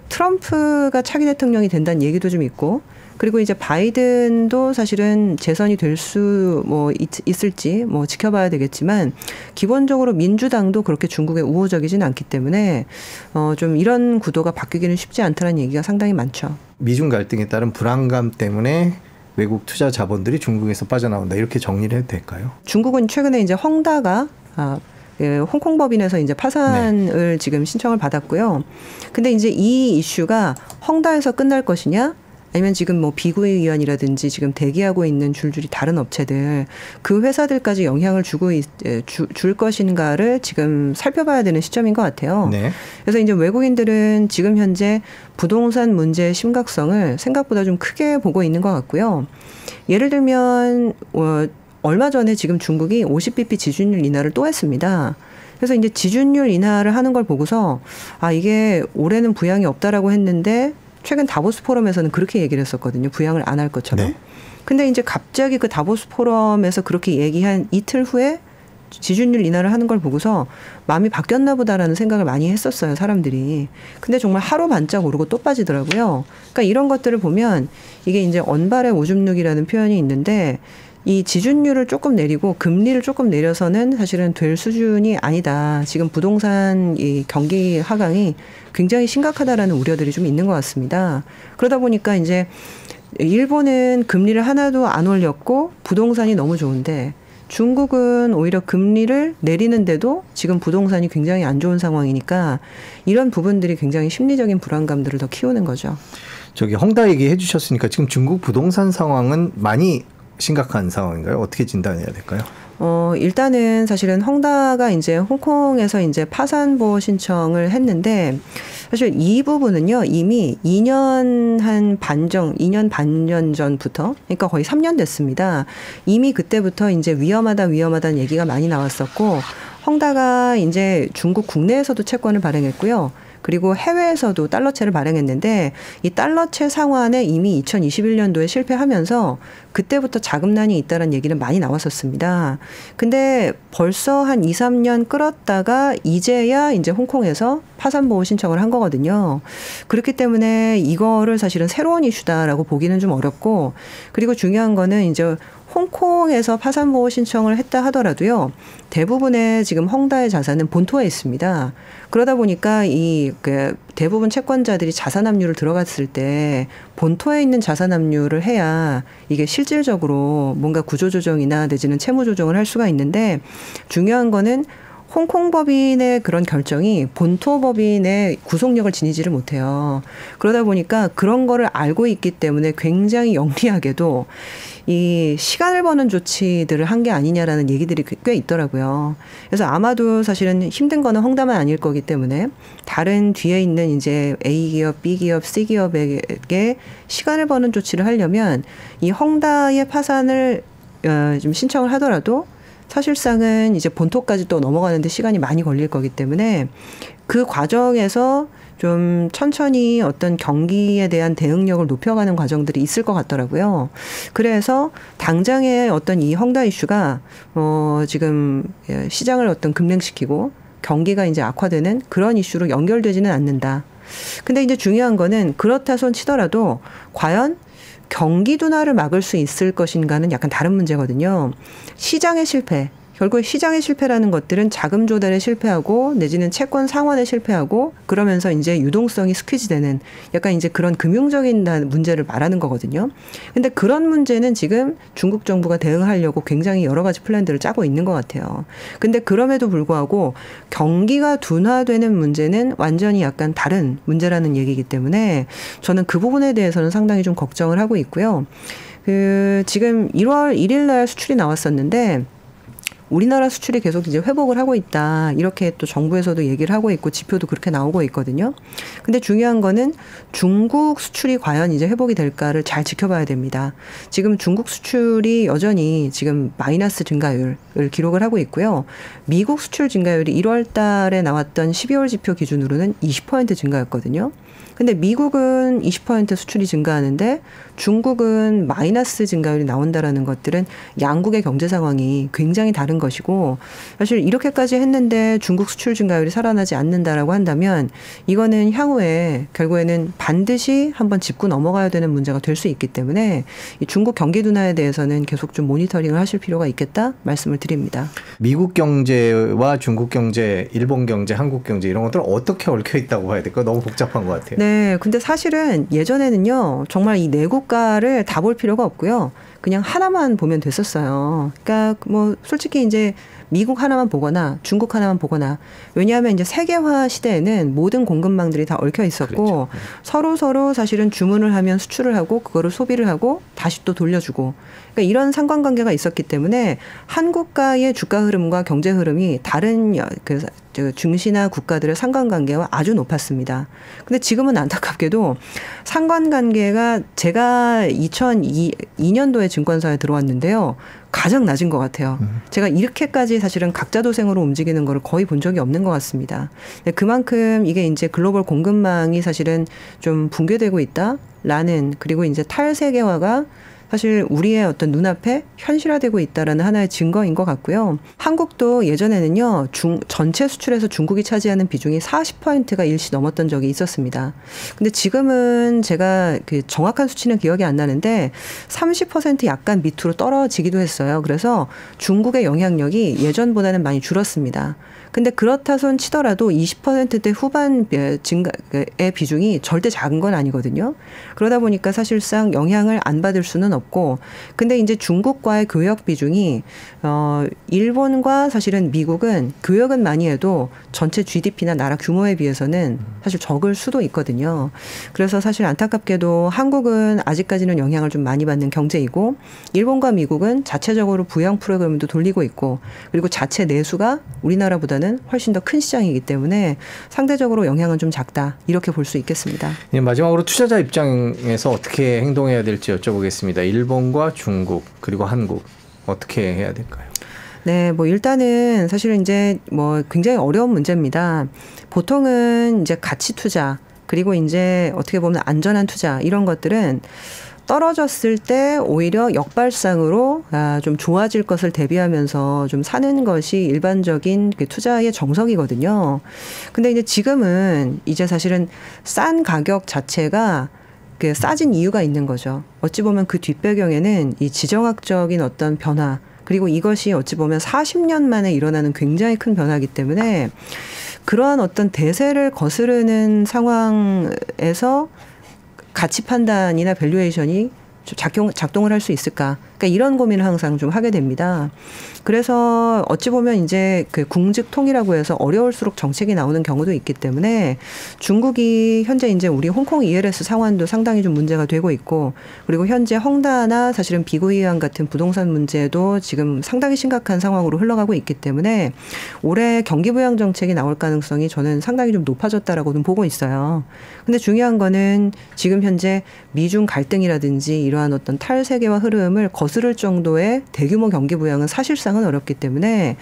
Speaker 3: 트럼프가 차기 대통령이 된다는 얘기도 좀 있고 그리고 이제 바이든도 사실은 재선이 될 수 뭐 있을지 뭐 지켜봐야 되겠지만 기본적으로 민주당도 그렇게 중국에 우호적이진 않기 때문에 좀 이런 구도가 바뀌기는 쉽지 않다는 얘기가 상당히 많죠.
Speaker 2: 미중 갈등에 따른 불안감 때문에 외국 투자 자본들이 중국에서 빠져나온다 이렇게 정리를 해도 될까요?
Speaker 3: 중국은 최근에 이제 헝다가 홍콩 법인에서 이제 파산을 지금 신청을 받았고요. 근데 이제 이 이슈가 헝다에서 끝날 것이냐? 아니면 지금 뭐 비구의위원이라든지 지금 대기하고 있는 줄줄이 다른 업체들 그 회사들까지 영향을 줄 것인가를 지금 살펴봐야 되는 시점인 것 같아요. 네. 그래서 이제 외국인들은 지금 현재 부동산 문제의 심각성을 생각보다 좀 크게 보고 있는 것 같고요. 예를 들면 얼마 전에 지금 중국이 50bp 지준율 인하를 또 했습니다. 그래서 이제 지준율 인하를 하는 걸 보고서 이게 올해는 부양이 없다라고 했는데 최근 다보스 포럼에서는 그렇게 얘기를 했었거든요. 부양을 안 할 것처럼. 네. 근데 이제 갑자기 그 다보스 포럼에서 그렇게 얘기한 이틀 후에 지준율 인하를 하는 걸 보고서 마음이 바뀌었나 보다라는 생각을 많이 했었어요. 사람들이. 근데 정말 하루 반짝 오르고 또 빠지더라고요. 그러니까 이런 것들을 보면 이게 이제 언발의 오줌누기라는 표현이 있는데 이 지준율을 조금 내리고 금리를 조금 내려서는 사실은 될 수준이 아니다. 지금 부동산 이 경기 하강이 굉장히 심각하다라는 우려들이 좀 있는 것 같습니다. 그러다 보니까 이제 일본은 금리를 하나도 안 올렸고 부동산이 너무 좋은데 중국은 오히려 금리를 내리는데도 지금 부동산이 굉장히 안 좋은 상황이니까 이런 부분들이 굉장히 심리적인 불안감들을 더 키우는 거죠.
Speaker 2: 저기 헝다 얘기해 주셨으니까 지금 중국 부동산 상황은 많이 심각한 상황인가요? 어떻게 진단해야 될까요?
Speaker 3: 일단은 사실은 헝다가 이제 홍콩에서 이제 파산 보호 신청을 했는데 사실 이 부분은요, 이미 2년 반 전부터, 그러니까 거의 3년 됐습니다. 이미 그때부터 이제 위험하다는 얘기가 많이 나왔었고, 헝다가 이제 중국 국내에서도 채권을 발행했고요. 그리고 해외에서도 달러채를 발행했는데 이 달러채 상환에 이미 2021년도에 실패하면서 그때부터 자금난이 있다는 얘기는 많이 나왔었습니다. 근데 벌써 한 2, 3년 끌었다가 이제야 이제 홍콩에서 파산보호 신청을 한 거거든요. 그렇기 때문에 이거를 사실은 새로운 이슈다라고 보기는 좀 어렵고, 그리고 중요한 거는 이제 홍콩에서 파산보호 신청을 했다 하더라도요, 대부분의 지금 헝다의 자산은 본토에 있습니다. 그러다 보니까 대부분 채권자들이 자산 압류를 들어갔을 때 본토에 있는 자산 압류를 해야 이게 실질적으로 뭔가 구조조정이나 내지는 채무조정을 할 수가 있는데, 중요한 거는 홍콩 법인의 그런 결정이 본토 법인의 구속력을 지니지를 못해요. 그러다 보니까 그런 거를 알고 있기 때문에 굉장히 영리하게도 이 시간을 버는 조치들을 한 게 아니냐라는 얘기들이 꽤 있더라고요. 그래서 아마도 사실은 힘든 거는 헝다만 아닐 거기 때문에 다른 뒤에 있는 이제 A 기업, B 기업, C 기업에게 시간을 버는 조치를 하려면 이 헝다의 파산을 좀 신청을 하더라도 사실상은 이제 본토까지 또 넘어가는데 시간이 많이 걸릴 거기 때문에 그 과정에서 좀 천천히 어떤 경기에 대한 대응력을 높여가는 과정들이 있을 것 같더라고요. 그래서 당장의 어떤 이 헝다 이슈가 지금 시장을 어떤 급냉시키고 경기가 이제 악화되는 그런 이슈로 연결되지는 않는다. 근데 이제 중요한 거는 그렇다 손 치더라도 과연 경기 둔화를 막을 수 있을 것인가는 약간 다른 문제거든요. 시장의 실패. 결국 시장의 실패라는 것들은 자금 조달에 실패하고 내지는 채권 상환에 실패하고 그러면서 이제 유동성이 스퀴즈되는 약간 이제 그런 금융적인 문제를 말하는 거거든요. 근데 그런 문제는 지금 중국 정부가 대응하려고 굉장히 여러 가지 플랜들을 짜고 있는 것 같아요. 근데 그럼에도 불구하고 경기가 둔화되는 문제는 완전히 약간 다른 문제라는 얘기이기 때문에 저는 그 부분에 대해서는 상당히 좀 걱정을 하고 있고요. 지금 1월 1일 날 수출이 나왔었는데 우리나라 수출이 계속 이제 회복을 하고 있다. 이렇게 또 정부에서도 얘기를 하고 있고 지표도 그렇게 나오고 있거든요. 근데 중요한 거는 중국 수출이 과연 이제 회복이 될까를 잘 지켜봐야 됩니다. 지금 중국 수출이 여전히 지금 마이너스 증가율을 기록을 하고 있고요. 미국 수출 증가율이 1월 달에 나왔던 12월 지표 기준으로는 20% 증가였거든요. 근데 미국은 20% 수출이 증가하는데 중국은 마이너스 증가율이 나온다라는 것들은 양국의 경제 상황이 굉장히 다른 것이고, 사실 이렇게까지 했는데 중국 수출 증가율이 살아나지 않는다라고 한다면 이거는 향후에 결국에는 반드시 한번 짚고 넘어가야 되는 문제가 될 수 있기 때문에 이 중국 경기 둔화에 대해서는 계속 좀 모니터링을 하실 필요가 있겠다 말씀을 드립니다.
Speaker 2: 미국 경제와 중국 경제, 일본 경제, 한국 경제 이런 것들 어떻게 얽혀 있다고 봐야 될까? 너무 복잡한 것 같아요.
Speaker 3: 네, 근데 사실은 예전에는요, 정말 이 네 국가를 다 볼 필요가 없고요, 그냥 하나만 보면 됐었어요. 그러니까 뭐 솔직히 이제 미국 하나만 보거나 중국 하나만 보거나, 왜냐하면 이제 세계화 시대에는 모든 공급망들이 다 얽혀 있었고, 그렇죠. 서로 사실은 주문을 하면 수출을 하고 그거를 소비를 하고 다시 또 돌려주고, 그러니까 이런 상관관계가 있었기 때문에 한 국가의 주가 흐름과 경제 흐름이 다른 그 중시나 국가들의 상관관계와 아주 높았습니다. 근데 지금은 안타깝게도 상관관계가 제가 2002년도에 증권사에 들어왔는데요, 가장 낮은 것 같아요. 제가 이렇게까지 사실은 각자도생으로 움직이는 거를 거의 본 적이 없는 것 같습니다. 그만큼 이게 이제 글로벌 공급망이 사실은 좀 붕괴되고 있다라는, 그리고 이제 탈세계화가 사실 우리의 어떤 눈앞에 현실화되고 있다라는 하나의 증거인 것 같고요. 한국도 예전에는요, 전체 수출에서 중국이 차지하는 비중이 40%가 일시 넘었던 적이 있었습니다. 근데 지금은 제가 그 정확한 수치는 기억이 안 나는데 30% 약간 밑으로 떨어지기도 했어요. 그래서 중국의 영향력이 예전보다는 많이 줄었습니다. 근데 그렇다 손 치더라도 20%대 후반의 증가의 비중이 절대 작은 건 아니거든요. 그러다 보니까 사실상 영향을 안 받을 수는 없고, 근데 이제 중국과의 교역 비중이 일본과 사실은 미국은 교역은 많이 해도 전체 GDP나 나라 규모에 비해서는 사실 적을 수도 있거든요. 그래서 사실 안타깝게도 한국은 아직까지는 영향을 좀 많이 받는 경제이고, 일본과 미국은 자체적으로 부양 프로그램도 돌리고 있고, 그리고 자체 내수가 우리나라보다는 훨씬 더 큰 시장이기 때문에 상대적으로 영향은 좀 작다, 이렇게 볼 수 있겠습니다.
Speaker 2: 마지막으로 투자자 입장에서 어떻게 행동해야 될지 여쭤보겠습니다. 일본과 중국 그리고 한국 어떻게 해야 될까요?
Speaker 3: 네, 뭐 일단은 사실은 이제 뭐 굉장히 어려운 문제입니다. 보통은 이제 가치 투자, 그리고 이제 어떻게 보면 안전한 투자, 이런 것들은 떨어졌을 때 오히려 역발상으로 좀 좋아질 것을 대비하면서 좀 사는 것이 일반적인 투자의 정석이거든요. 근데 이제 지금은 이제 사실은 싼 가격 자체가 싸진 이유가 있는 거죠. 어찌 보면 그 뒷배경에는 이 지정학적인 어떤 변화, 그리고 이것이 어찌 보면 40년 만에 일어나는 굉장히 큰 변화이기 때문에 그러한 어떤 대세를 거스르는 상황에서 가치 판단이나 밸류에이션이 작동을 할 수 있을까? 그러니까 이런 고민을 항상 좀 하게 됩니다. 그래서 어찌 보면 이제 그 궁즉통이라고 해서 어려울수록 정책이 나오는 경우도 있기 때문에 중국이 현재 이제 우리 홍콩 ELS 상환도 상당히 좀 문제가 되고 있고, 그리고 현재 헝다나 사실은 비구이안 같은 부동산 문제도 지금 상당히 심각한 상황으로 흘러가고 있기 때문에 올해 경기 부양 정책이 나올 가능성이 저는 상당히 좀 높아졌다라고는 보고 있어요. 근데 중요한 거는 지금 현재 미중 갈등이라든지 이러한 어떤 탈세계화 흐름을 거스를 정도의 대규모 경기 부양은 사실상은 어렵기 때문에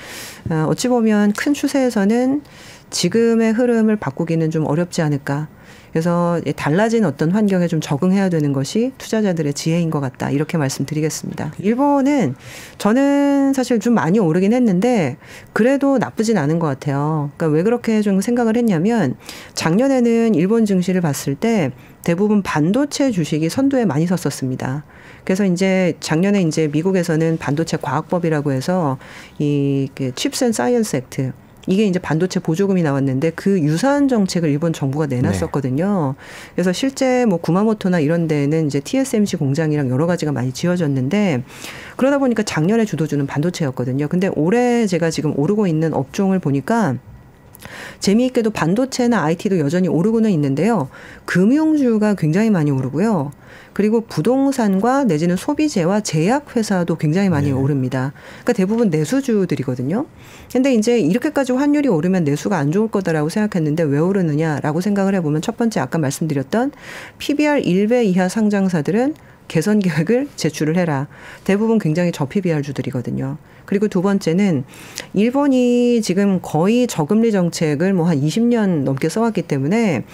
Speaker 3: 어찌 보면 큰 추세에서는 지금의 흐름을 바꾸기는 좀 어렵지 않을까. 그래서 달라진 어떤 환경에 좀 적응해야 되는 것이 투자자들의 지혜인 것 같다, 이렇게 말씀드리겠습니다. 일본은 저는 사실 좀 많이 오르긴 했는데 그래도 나쁘진 않은 것 같아요. 그러니까 왜 그렇게 좀 생각을 했냐면 작년에는 일본 증시를 봤을 때 대부분 반도체 주식이 선두에 많이 섰었습니다. 그래서 이제 작년에 이제 미국에서는 반도체 과학법이라고 해서 이 칩스 앤 사이언스 액트, 이게 이제 반도체 보조금이 나왔는데 그 유사한 정책을 일본 정부가 내놨었거든요. 네. 그래서 실제 뭐 구마모토나 이런 데는 이제 TSMC 공장이랑 여러 가지가 많이 지어졌는데 그러다 보니까 작년에 주도주는 반도체였거든요. 근데 올해 제가 지금 오르고 있는 업종을 보니까 재미있게도 반도체나 IT도 여전히 오르고는 있는데요. 금융주가 굉장히 많이 오르고요. 그리고 부동산과 내지는 소비재와 제약회사도 굉장히 많이 오릅니다. 그러니까 대부분 내수주들이거든요. 근데 이제 이렇게까지 환율이 오르면 내수가 안 좋을 거다라고 생각했는데 왜 오르느냐라고 생각을 해보면 첫 번째 아까 말씀드렸던 PBR 1배 이하 상장사들은 개선 계획을 제출을 해라. 대부분 굉장히 저PBR주들이거든요. 그리고 두 번째는 일본이 지금 거의 저금리 정책을 뭐 한 20년 넘게 써왔기 때문에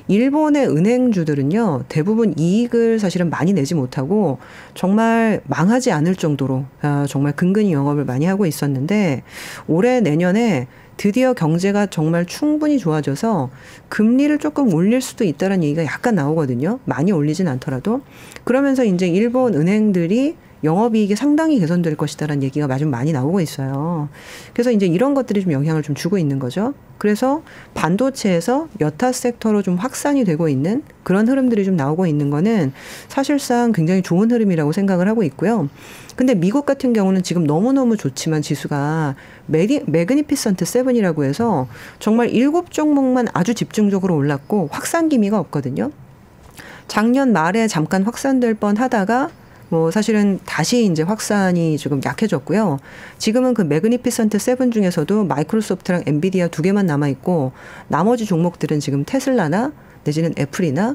Speaker 3: 일본의 은행주들은요, 대부분 이익을 사실은 많이 내지 못하고 정말 망하지 않을 정도로 정말 근근히 영업을 많이 하고 있었는데 올해 내년에 드디어 경제가 정말 충분히 좋아져서 금리를 조금 올릴 수도 있다는 얘기가 약간 나오거든요. 많이 올리진 않더라도. 그러면서 이제 일본 은행들이 영업이익이 상당히 개선될 것이다라는 얘기가 좀 많이 나오고 있어요. 그래서 이제 이런 것들이 좀 영향을 좀 주고 있는 거죠. 그래서 반도체에서 여타 섹터로 좀 확산이 되고 있는 그런 흐름들이 좀 나오고 있는 거는 사실상 굉장히 좋은 흐름이라고 생각을 하고 있고요. 근데 미국 같은 경우는 지금 너무너무 좋지만 지수가 매그니피선트 7이라고 해서 정말 7종목만 아주 집중적으로 올랐고 확산 기미가 없거든요. 작년 말에 잠깐 확산될 뻔 하다가 뭐 사실은 다시 이제 확산이 조금 약해졌고요. 지금은 그 매그니피선트 7 중에서도 마이크로소프트랑 엔비디아 2개만 남아있고 나머지 종목들은 지금 테슬라나 내지는 애플이나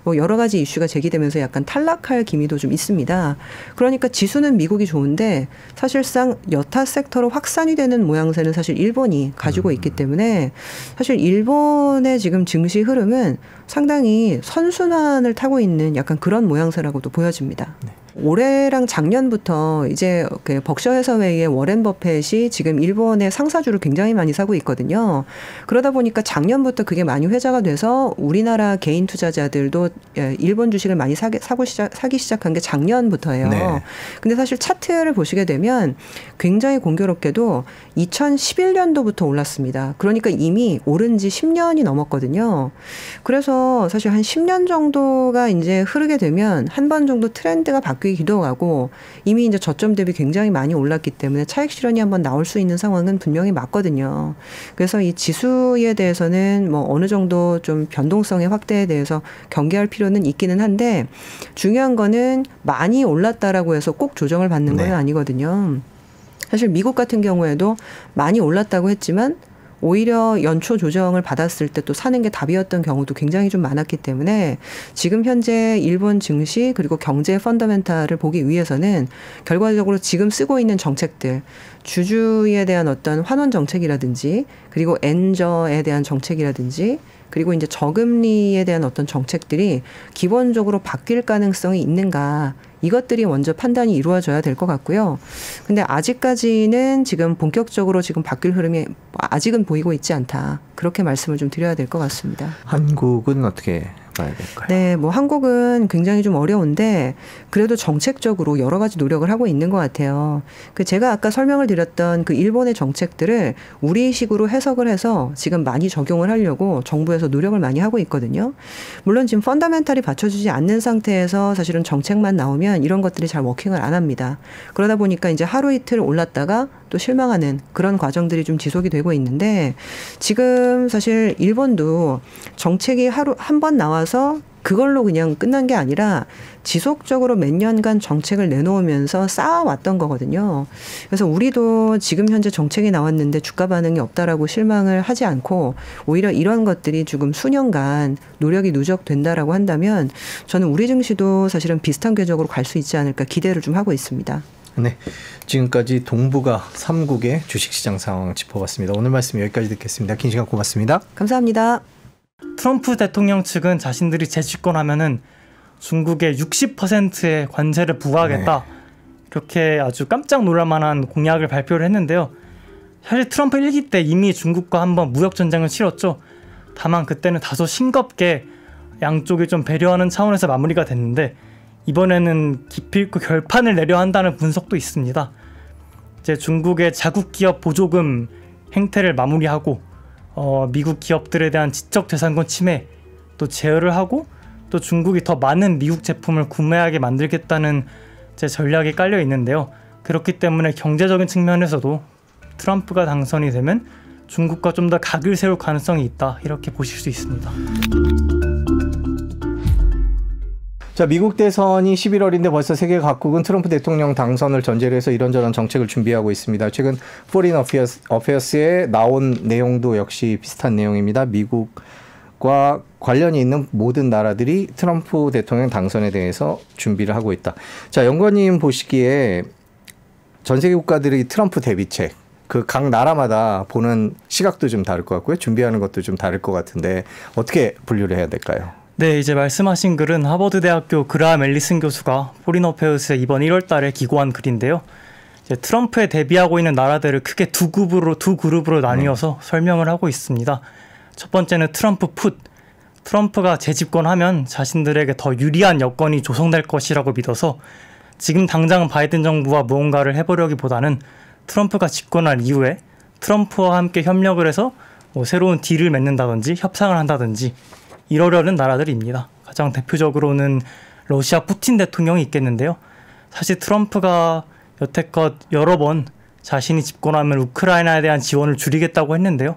Speaker 3: 뭐 여러 가지 이슈가 제기되면서 약간 탈락할 기미도 좀 있습니다. 그러니까 지수는 미국이 좋은데 사실상 여타 섹터로 확산이 되는 모양새는 사실 일본이 가지고 있기 때문에 사실 일본의 지금 증시 흐름은 상당히 선순환을 타고 있는 약간 그런 모양새라고도 보여집니다. 네. 올해랑 작년부터 이제 그 벅셔 해서웨이의 워렌 버핏이 지금 일본의 상사주를 굉장히 많이 사고 있거든요. 그러다 보니까 작년부터 그게 많이 회자가 돼서 우리나라 개인 투자자들도 일본 주식을 많이 사기 시작한 게 작년부터예요. 네. 근데 사실 차트를 보시게 되면 굉장히 공교롭게도 2011년도부터 올랐습니다. 그러니까 이미 오른 지 10년이 넘었거든요. 그래서 사실 한 10년 정도가 이제 흐르게 되면 한 번 정도 트렌드가 바뀌 바뀌기도 하고 이미 이제 저점 대비 굉장히 많이 올랐기 때문에 차익 실현이 한번 나올 수 있는 상황은 분명히 맞거든요. 그래서 이 지수에 대해서는 뭐 어느 정도 좀 변동성의 확대에 대해서 경계할 필요는 있기는 한데 중요한 거는 많이 올랐다라고 해서 꼭 조정을 받는 건 아니거든요. 사실 미국 같은 경우에도 많이 올랐다고 했지만 오히려 연초 조정을 받았을 때 또 사는 게 답이었던 경우도 굉장히 좀 많았기 때문에 지금 현재 일본 증시 그리고 경제 펀더멘탈을 보기 위해서는 결과적으로 지금 쓰고 있는 정책들 주주에 대한 어떤 환원 정책이라든지 그리고 엔저에 대한 정책이라든지 그리고 이제 저금리에 대한 어떤 정책들이 기본적으로 바뀔 가능성이 있는가 이것들이 먼저 판단이 이루어져야 될 것 같고요. 근데 아직까지는 지금 본격적으로 지금 바뀔 흐름이 아직은 보이고 있지 않다. 그렇게 말씀을 좀 드려야 될 것 같습니다.
Speaker 2: 한국은 어떻게 봐야 될까요?
Speaker 3: 네, 뭐 한국은 굉장히 좀 어려운데 그래도 정책적으로 여러 가지 노력을 하고 있는 것 같아요. 그 제가 아까 설명을 드렸던 그 일본의 정책들을 우리식으로 해석을 해서 지금 많이 적용을 하려고 정부에서 노력을 많이 하고 있거든요. 물론 지금 펀더멘탈이 받쳐주지 않는 상태에서 사실은 정책만 나오면 이런 것들이 잘 워킹을 안 합니다. 그러다 보니까 이제 하루 이틀 올랐다가 또 실망하는 그런 과정들이 좀 지속이 되고 있는데 지금 사실 일본도 정책이 하루 한 번 나와서 그걸로 그냥 끝난 게 아니라 지속적으로 몇 년간 정책을 내놓으면서 쌓아왔던 거거든요. 그래서 우리도 지금 현재 정책이 나왔는데 주가 반응이 없다라고 실망을 하지 않고 오히려 이런 것들이 지금 수년간 노력이 누적된다라고 한다면 저는 우리 증시도 사실은 비슷한 궤적으로 갈 수 있지 않을까 기대를 좀 하고 있습니다.
Speaker 2: 네, 지금까지 동부가 3국의 주식시장 상황 짚어봤습니다. 오늘 말씀 여기까지 듣겠습니다. 긴 시간 고맙습니다.
Speaker 3: 감사합니다.
Speaker 4: 트럼프 대통령 측은 자신들이 재집권하면은 중국에 60%의 관세를 부과하겠다. 이렇게 아주 깜짝 놀랄 만한 공약을 발표를 했는데요. 사실 트럼프 1기 때 이미 중국과 한번 무역전쟁을 치렀죠. 다만 그때는 다소 싱겁게 양쪽이 좀 배려하는 차원에서 마무리가 됐는데 이번에는 기필코 결판을 내려 한다는 분석도 있습니다. 이제 중국의 자국 기업 보조금 행태를 마무리하고 미국 기업들에 대한 지적재산권 침해 또 제어를 하고 또 중국이 더 많은 미국 제품을 구매하게 만들겠다는 제 전략이 깔려 있는데요. 그렇기 때문에 경제적인 측면에서도 트럼프가 당선이 되면 중국과 좀 더 각을 세울 가능성이 있다 이렇게 보실 수 있습니다.
Speaker 2: 자, 미국 대선이 11월인데 벌써 세계 각국은 트럼프 대통령 당선을 전제로 해서 이런저런 정책을 준비하고 있습니다. 최근 Foreign Affairs에 나온 내용도 역시 비슷한 내용입니다. 미국과 관련이 있는 모든 나라들이 트럼프 대통령 당선에 대해서 준비를 하고 있다. 자, 연구원님 보시기에 전 세계 국가들의 트럼프 대비책, 그 각 나라마다 보는 시각도 좀 다를 것 같고요. 준비하는 것도 좀 다를 것 같은데 어떻게 분류를 해야 될까요?
Speaker 4: 네, 이제 말씀하신 글은 하버드대학교 그라함 앨리슨 교수가 포린 어페어스에 이번 1월 달에 기고한 글인데요. 이제 트럼프에 대비하고 있는 나라들을 크게 두 그룹으로 나뉘어서 설명을 하고 있습니다. 첫 번째는 트럼프 풋. 트럼프가 재집권하면 자신들에게 더 유리한 여건이 조성될 것이라고 믿어서 지금 당장 바이든 정부와 무언가를 해보려기보다는 트럼프가 집권한 이후에 트럼프와 함께 협력을 해서 새로운 딜을 맺는다든지 협상을 한다든지 이러려는 나라들입니다. 가장 대표적으로는 러시아 푸틴 대통령이 있겠는데요. 사실 트럼프가 여태껏 여러 번 자신이 집권하면 우크라이나에 대한 지원을 줄이겠다고 했는데요.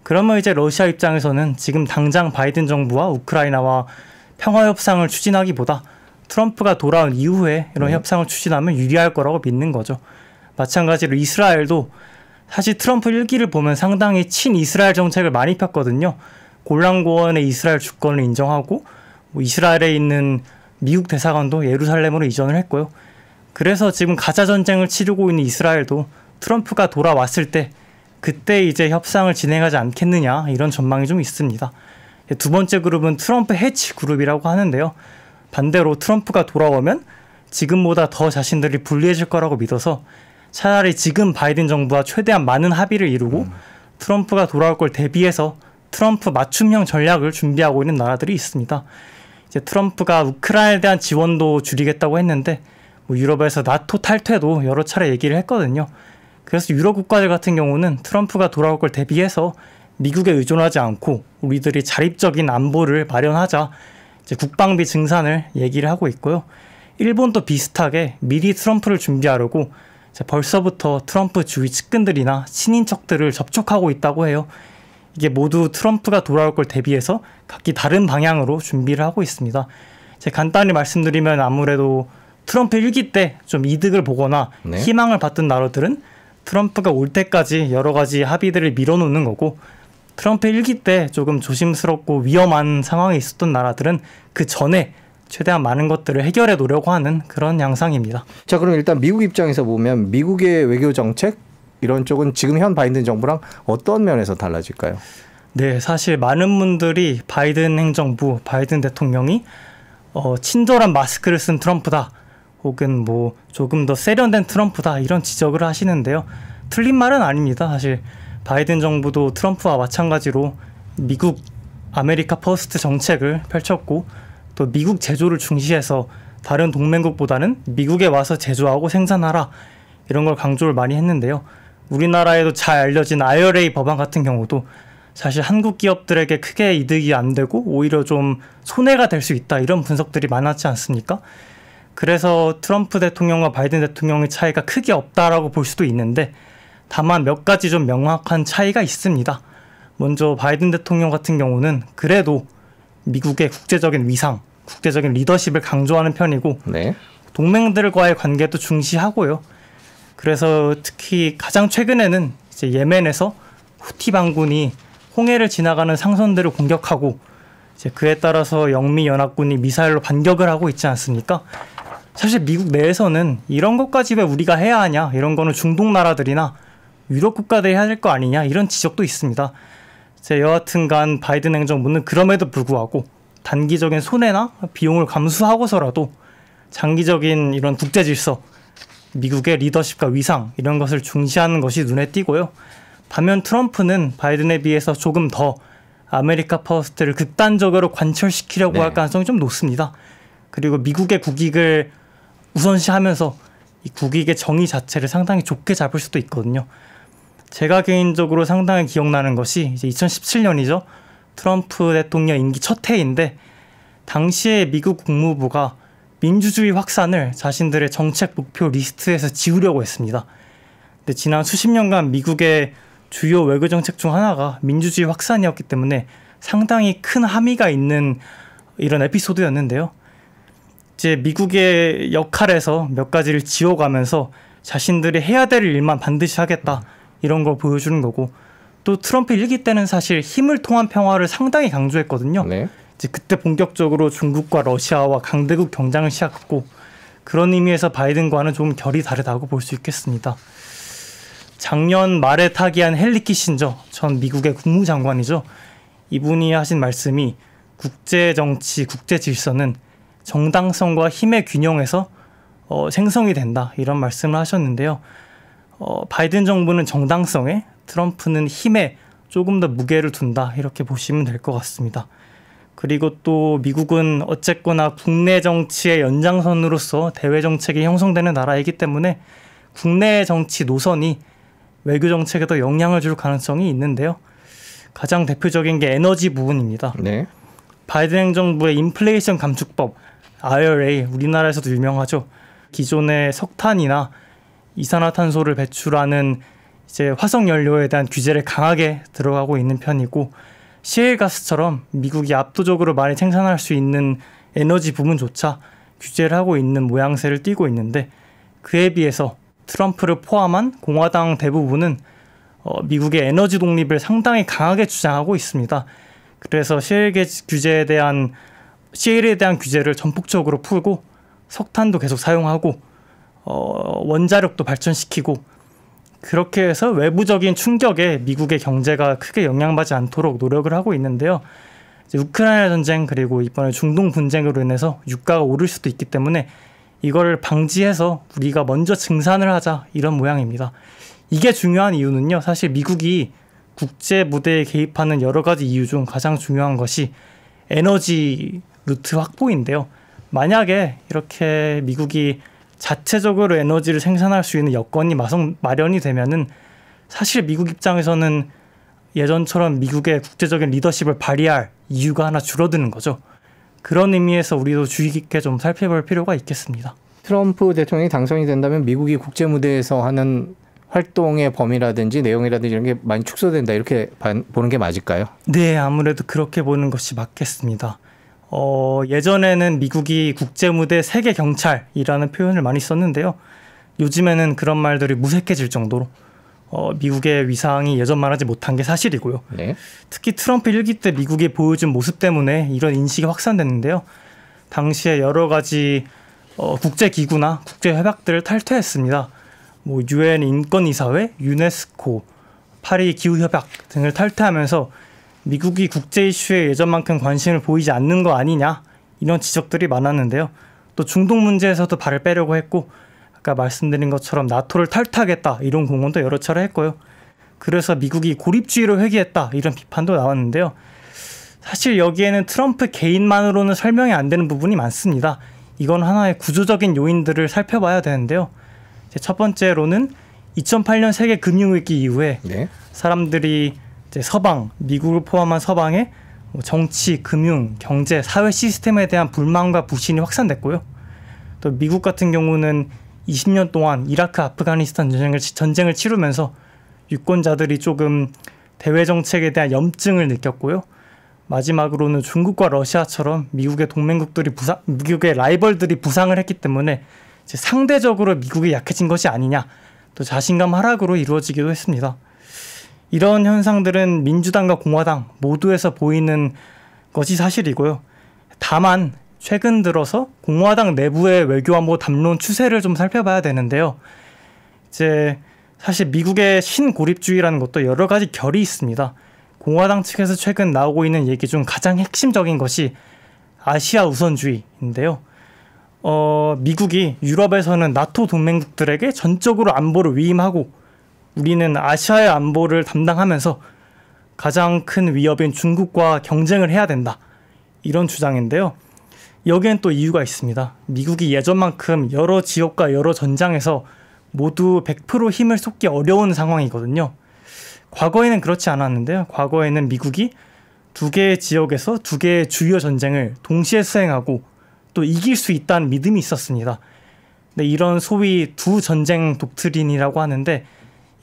Speaker 4: 그러면 이제 러시아 입장에서는 지금 당장 바이든 정부와 우크라이나와 평화협상을 추진하기보다 트럼프가 돌아온 이후에 이런 협상을 추진하면 유리할 거라고 믿는 거죠. 마찬가지로 이스라엘도 사실 트럼프 1기를 보면 상당히 친이스라엘 정책을 많이 폈거든요. 골란고원의 이스라엘 주권을 인정하고 이스라엘에 있는 미국 대사관도 예루살렘으로 이전을 했고요. 그래서 지금 가자 전쟁을 치르고 있는 이스라엘도 트럼프가 돌아왔을 때 그때 이제 협상을 진행하지 않겠느냐 이런 전망이 좀 있습니다. 두 번째 그룹은 트럼프 해치 그룹이라고 하는데요. 반대로 트럼프가 돌아오면 지금보다 더 자신들이 불리해질 거라고 믿어서 차라리 지금 바이든 정부와 최대한 많은 합의를 이루고 트럼프가 돌아올 걸 대비해서 트럼프 맞춤형 전략을 준비하고 있는 나라들이 있습니다. 이제 트럼프가 우크라이나에 대한 지원도 줄이겠다고 했는데 유럽에서 나토 탈퇴도 여러 차례 얘기를 했거든요. 그래서 유럽 국가들 같은 경우는 트럼프가 돌아올 걸 대비해서 미국에 의존하지 않고 우리들이 자립적인 안보를 마련하자 이제 국방비 증산을 얘기를 하고 있고요. 일본도 비슷하게 미리 트럼프를 준비하려고 벌써부터 트럼프 주위 측근들이나 친인척들을 접촉하고 있다고 해요. 이게 모두 트럼프가 돌아올 걸 대비해서 각기 다른 방향으로 준비를 하고 있습니다. 간단히 말씀드리면 아무래도 트럼프 1기 때 좀 이득을 보거나
Speaker 2: 네.
Speaker 4: 희망을 봤던 나라들은 트럼프가 올 때까지 여러 가지 합의들을 밀어놓는 거고, 트럼프 1기 때 조금 조심스럽고 위험한 상황에 있었던 나라들은 그 전에 최대한 많은 것들을 해결해 놓으려고 하는 그런 양상입니다.
Speaker 2: 자, 그럼 일단 미국 입장에서 보면 미국의 외교 정책 이런 쪽은 지금 현 바이든 정부랑 어떤 면에서 달라질까요?
Speaker 4: 네, 사실 많은 분들이 바이든 행정부, 바이든 대통령이 친절한 마스크를 쓴 트럼프다, 혹은 뭐 조금 더 세련된 트럼프다, 이런 지적을 하시는데요. 틀린 말은 아닙니다. 사실 바이든 정부도 트럼프와 마찬가지로 미국 아메리카 퍼스트 정책을 펼쳤고, 또 미국 제조를 중시해서 다른 동맹국보다는 미국에 와서 제조하고 생산하라, 이런 걸 강조를 많이 했는데요. 우리나라에도 잘 알려진 IRA 법안 같은 경우도 사실 한국 기업들에게 크게 이득이 안 되고 오히려 좀 손해가 될 수 있다, 이런 분석들이 많았지 않습니까? 그래서 트럼프 대통령과 바이든 대통령의 차이가 크게 없다라고 볼 수도 있는데, 다만 몇 가지 좀 명확한 차이가 있습니다. 먼저 바이든 대통령 같은 경우는 그래도 미국의 국제적인 위상, 국제적인 리더십을 강조하는 편이고,
Speaker 2: 네.
Speaker 4: 동맹들과의 관계도 중시하고요. 그래서 특히 가장 최근에는 이제 예멘에서 후티 반군이 홍해를 지나가는 상선들을 공격하고, 이제 그에 따라서 영미 연합군이 미사일로 반격을 하고 있지 않습니까? 사실 미국 내에서는 이런 것까지 왜 우리가 해야 하냐, 이런 거는 중동 나라들이나 유럽 국가들이 해야 될 거 아니냐, 이런 지적도 있습니다. 여하튼간 바이든 행정부는 그럼에도 불구하고 단기적인 손해나 비용을 감수하고서라도 장기적인 이런 국제 질서, 미국의 리더십과 위상, 이런 것을 중시하는 것이 눈에 띄고요. 반면 트럼프는 바이든에 비해서 조금 더 아메리카 퍼스트를 극단적으로 관철시키려고 할 가능성이 좀 높습니다. 그리고 미국의 국익을 우선시하면서 이 국익의 정의 자체를 상당히 좋게 잡을 수도 있거든요. 제가 개인적으로 상당히 기억나는 것이 이제 2017년이죠. 트럼프 대통령 임기 첫 해인데, 당시에 미국 국무부가 민주주의 확산을 자신들의 정책 목표 리스트에서 지우려고 했습니다. 근데 지난 수십 년간 미국의 주요 외교 정책 중 하나가 민주주의 확산이었기 때문에 상당히 큰 함의가 있는 이런 에피소드였는데요. 이제 미국의 역할에서 몇 가지를 지워가면서 자신들이 해야 될 일만 반드시 하겠다, 이런 걸 보여주는 거고, 또 트럼프 1기 때는 사실 힘을 통한 평화를 상당히 강조했거든요.
Speaker 2: 네.
Speaker 4: 이제 그때 본격적으로 중국과 러시아와 강대국 경쟁을 시작했고, 그런 의미에서 바이든과는 좀 결이 다르다고 볼 수 있겠습니다. 작년 말에 타기한 헨리 키신저 전 미국의 국무장관이죠. 이분이 하신 말씀이 국제 정치, 국제 질서는 정당성과 힘의 균형에서 생성이 된다, 이런 말씀을 하셨는데요. 바이든 정부는 정당성에, 트럼프는 힘에 조금 더 무게를 둔다, 이렇게 보시면 될 것 같습니다. 그리고 또 미국은 어쨌거나 국내 정치의 연장선으로서 대외 정책이 형성되는 나라이기 때문에 국내 정치 노선이 외교 정책에도 영향을 줄 가능성이 있는데요. 가장 대표적인 게 에너지 부분입니다.
Speaker 2: 네.
Speaker 4: 바이든 행정부의 인플레이션 감축법, IRA, 우리나라에서도 유명하죠. 기존의 석탄이나 이산화탄소를 배출하는 이제 화석 연료에 대한 규제를 강하게 들어가고 있는 편이고, 시엘가스처럼 미국이 압도적으로 많이 생산할 수 있는 에너지 부분조차 규제를 하고 있는 모양새를 띠고 있는데, 그에 비해서 트럼프를 포함한 공화당 대부분은 미국의 에너지 독립을 상당히 강하게 주장하고 있습니다. 그래서 시엘에 대한 규제를 전폭적으로 풀고, 석탄도 계속 사용하고, 원자력도 발전시키고, 그렇게 해서 외부적인 충격에 미국의 경제가 크게 영향받지 않도록 노력을 하고 있는데요. 이제 우크라이나 전쟁, 그리고 이번에 중동 분쟁으로 인해서 유가가 오를 수도 있기 때문에 이걸 방지해서 우리가 먼저 증산을 하자, 이런 모양입니다. 이게 중요한 이유는요, 사실 미국이 국제 무대에 개입하는 여러 가지 이유 중 가장 중요한 것이 에너지 루트 확보인데요. 만약에 이렇게 미국이 자체적으로 에너지를 생산할 수 있는 여건이 마련이 되면은 사실 미국 입장에서는 예전처럼 미국의 국제적인 리더십을 발휘할 이유가 하나 줄어드는 거죠. 그런 의미에서 우리도 주의 깊게 좀 살펴볼 필요가 있겠습니다.
Speaker 2: 트럼프 대통령이 당선이 된다면 미국이 국제 무대에서 하는 활동의 범위라든지 내용이라든지 이런 게 많이 축소된다 이렇게 보는 게 맞을까요?
Speaker 4: 네, 아무래도 그렇게 보는 것이 맞겠습니다. 예전에는 미국이 국제 무대 세계 경찰이라는 표현을 많이 썼는데요. 요즘에는 그런 말들이 무색해질 정도로 미국의 위상이 예전만 하지 못한 게 사실이고요. 네. 특히 트럼프 1기 때 미국이 보여준 모습 때문에 이런 인식이 확산됐는데요. 당시에 여러 가지 국제기구나 국제협약들을 탈퇴했습니다. 뭐 UN 인권이사회, 유네스코, 파리 기후협약 등을 탈퇴하면서 미국이 국제 이슈에 예전만큼 관심을 보이지 않는 거 아니냐 이런 지적들이 많았는데요. 또 중동 문제에서도 발을 빼려고 했고 아까 말씀드린 것처럼 나토를 탈퇴하겠다 이런 공언도 여러 차례 했고요. 그래서 미국이 고립주의로 회귀했다 이런 비판도 나왔는데요. 사실 여기에는 트럼프 개인만으로는 설명이 안 되는 부분이 많습니다. 이건 하나의 구조적인 요인들을 살펴봐야 되는데요. 첫 번째로는 2008년 세계 금융위기 이후에 네. 사람들이 이제 서방, 미국을 포함한 서방의 정치, 금융, 경제, 사회 시스템에 대한 불만과 불신이 확산됐고요. 또 미국 같은 경우는 20년 동안 이라크, 아프가니스탄 전쟁을 치르면서 유권자들이 조금 대외 정책에 대한 염증을 느꼈고요. 마지막으로는 중국과 러시아처럼 미국의 동맹국들이 미국의 라이벌들이 부상을 했기 때문에 이제 상대적으로 미국이 약해진 것이 아니냐, 또 자신감 하락으로 이루어지기도 했습니다. 이런 현상들은 민주당과 공화당 모두에서 보이는 것이 사실이고요. 다만 최근 들어서 공화당 내부의 외교안보 담론 추세를 좀 살펴봐야 되는데요. 이제 사실 미국의 신고립주의라는 것도 여러 가지 결이 있습니다. 공화당 측에서 최근 나오고 있는 얘기 중 가장 핵심적인 것이 아시아 우선주의인데요. 미국이 유럽에서는 나토 동맹국들에게 전적으로 안보를 위임하고 우리는 아시아의 안보를 담당하면서 가장 큰 위협인 중국과 경쟁을 해야 된다. 이런 주장인데요. 여기엔 또 이유가 있습니다. 미국이 예전만큼 여러 지역과 여러 전장에서 모두 100% 힘을 쏟기 어려운 상황이거든요. 과거에는 그렇지 않았는데요. 과거에는 미국이 두 개의 지역에서 두 개의 주요 전쟁을 동시에 수행하고 또 이길 수 있다는 믿음이 있었습니다. 근데 이런 소위 두 전쟁 독트린이라고 하는데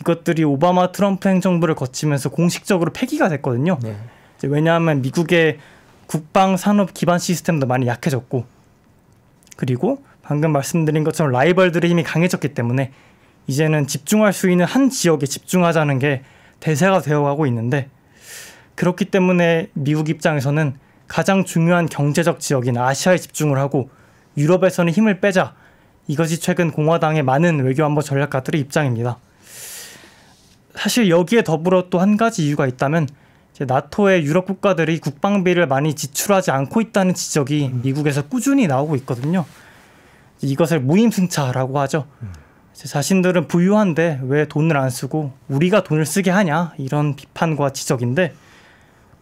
Speaker 4: 이것들이 오바마 트럼프 행정부를 거치면서 공식적으로 폐기가 됐거든요. 네. 왜냐하면 미국의 국방 산업 기반 시스템도 많이 약해졌고 그리고 방금 말씀드린 것처럼 라이벌들의 힘이 강해졌기 때문에 이제는 집중할 수 있는 한 지역에 집중하자는 게 대세가 되어가고 있는데 그렇기 때문에 미국 입장에서는 가장 중요한 경제적 지역인 아시아에 집중을 하고 유럽에서는 힘을 빼자. 이것이 최근 공화당의 많은 외교안보 전략가들의 입장입니다. 사실 여기에 더불어 또 한 가지 이유가 있다면 이제 나토의 유럽 국가들이 국방비를 많이 지출하지 않고 있다는 지적이 미국에서 꾸준히 나오고 있거든요. 이것을 무임승차라고 하죠. 자신들은 부유한데 왜 돈을 안 쓰고 우리가 돈을 쓰게 하냐 이런 비판과 지적인데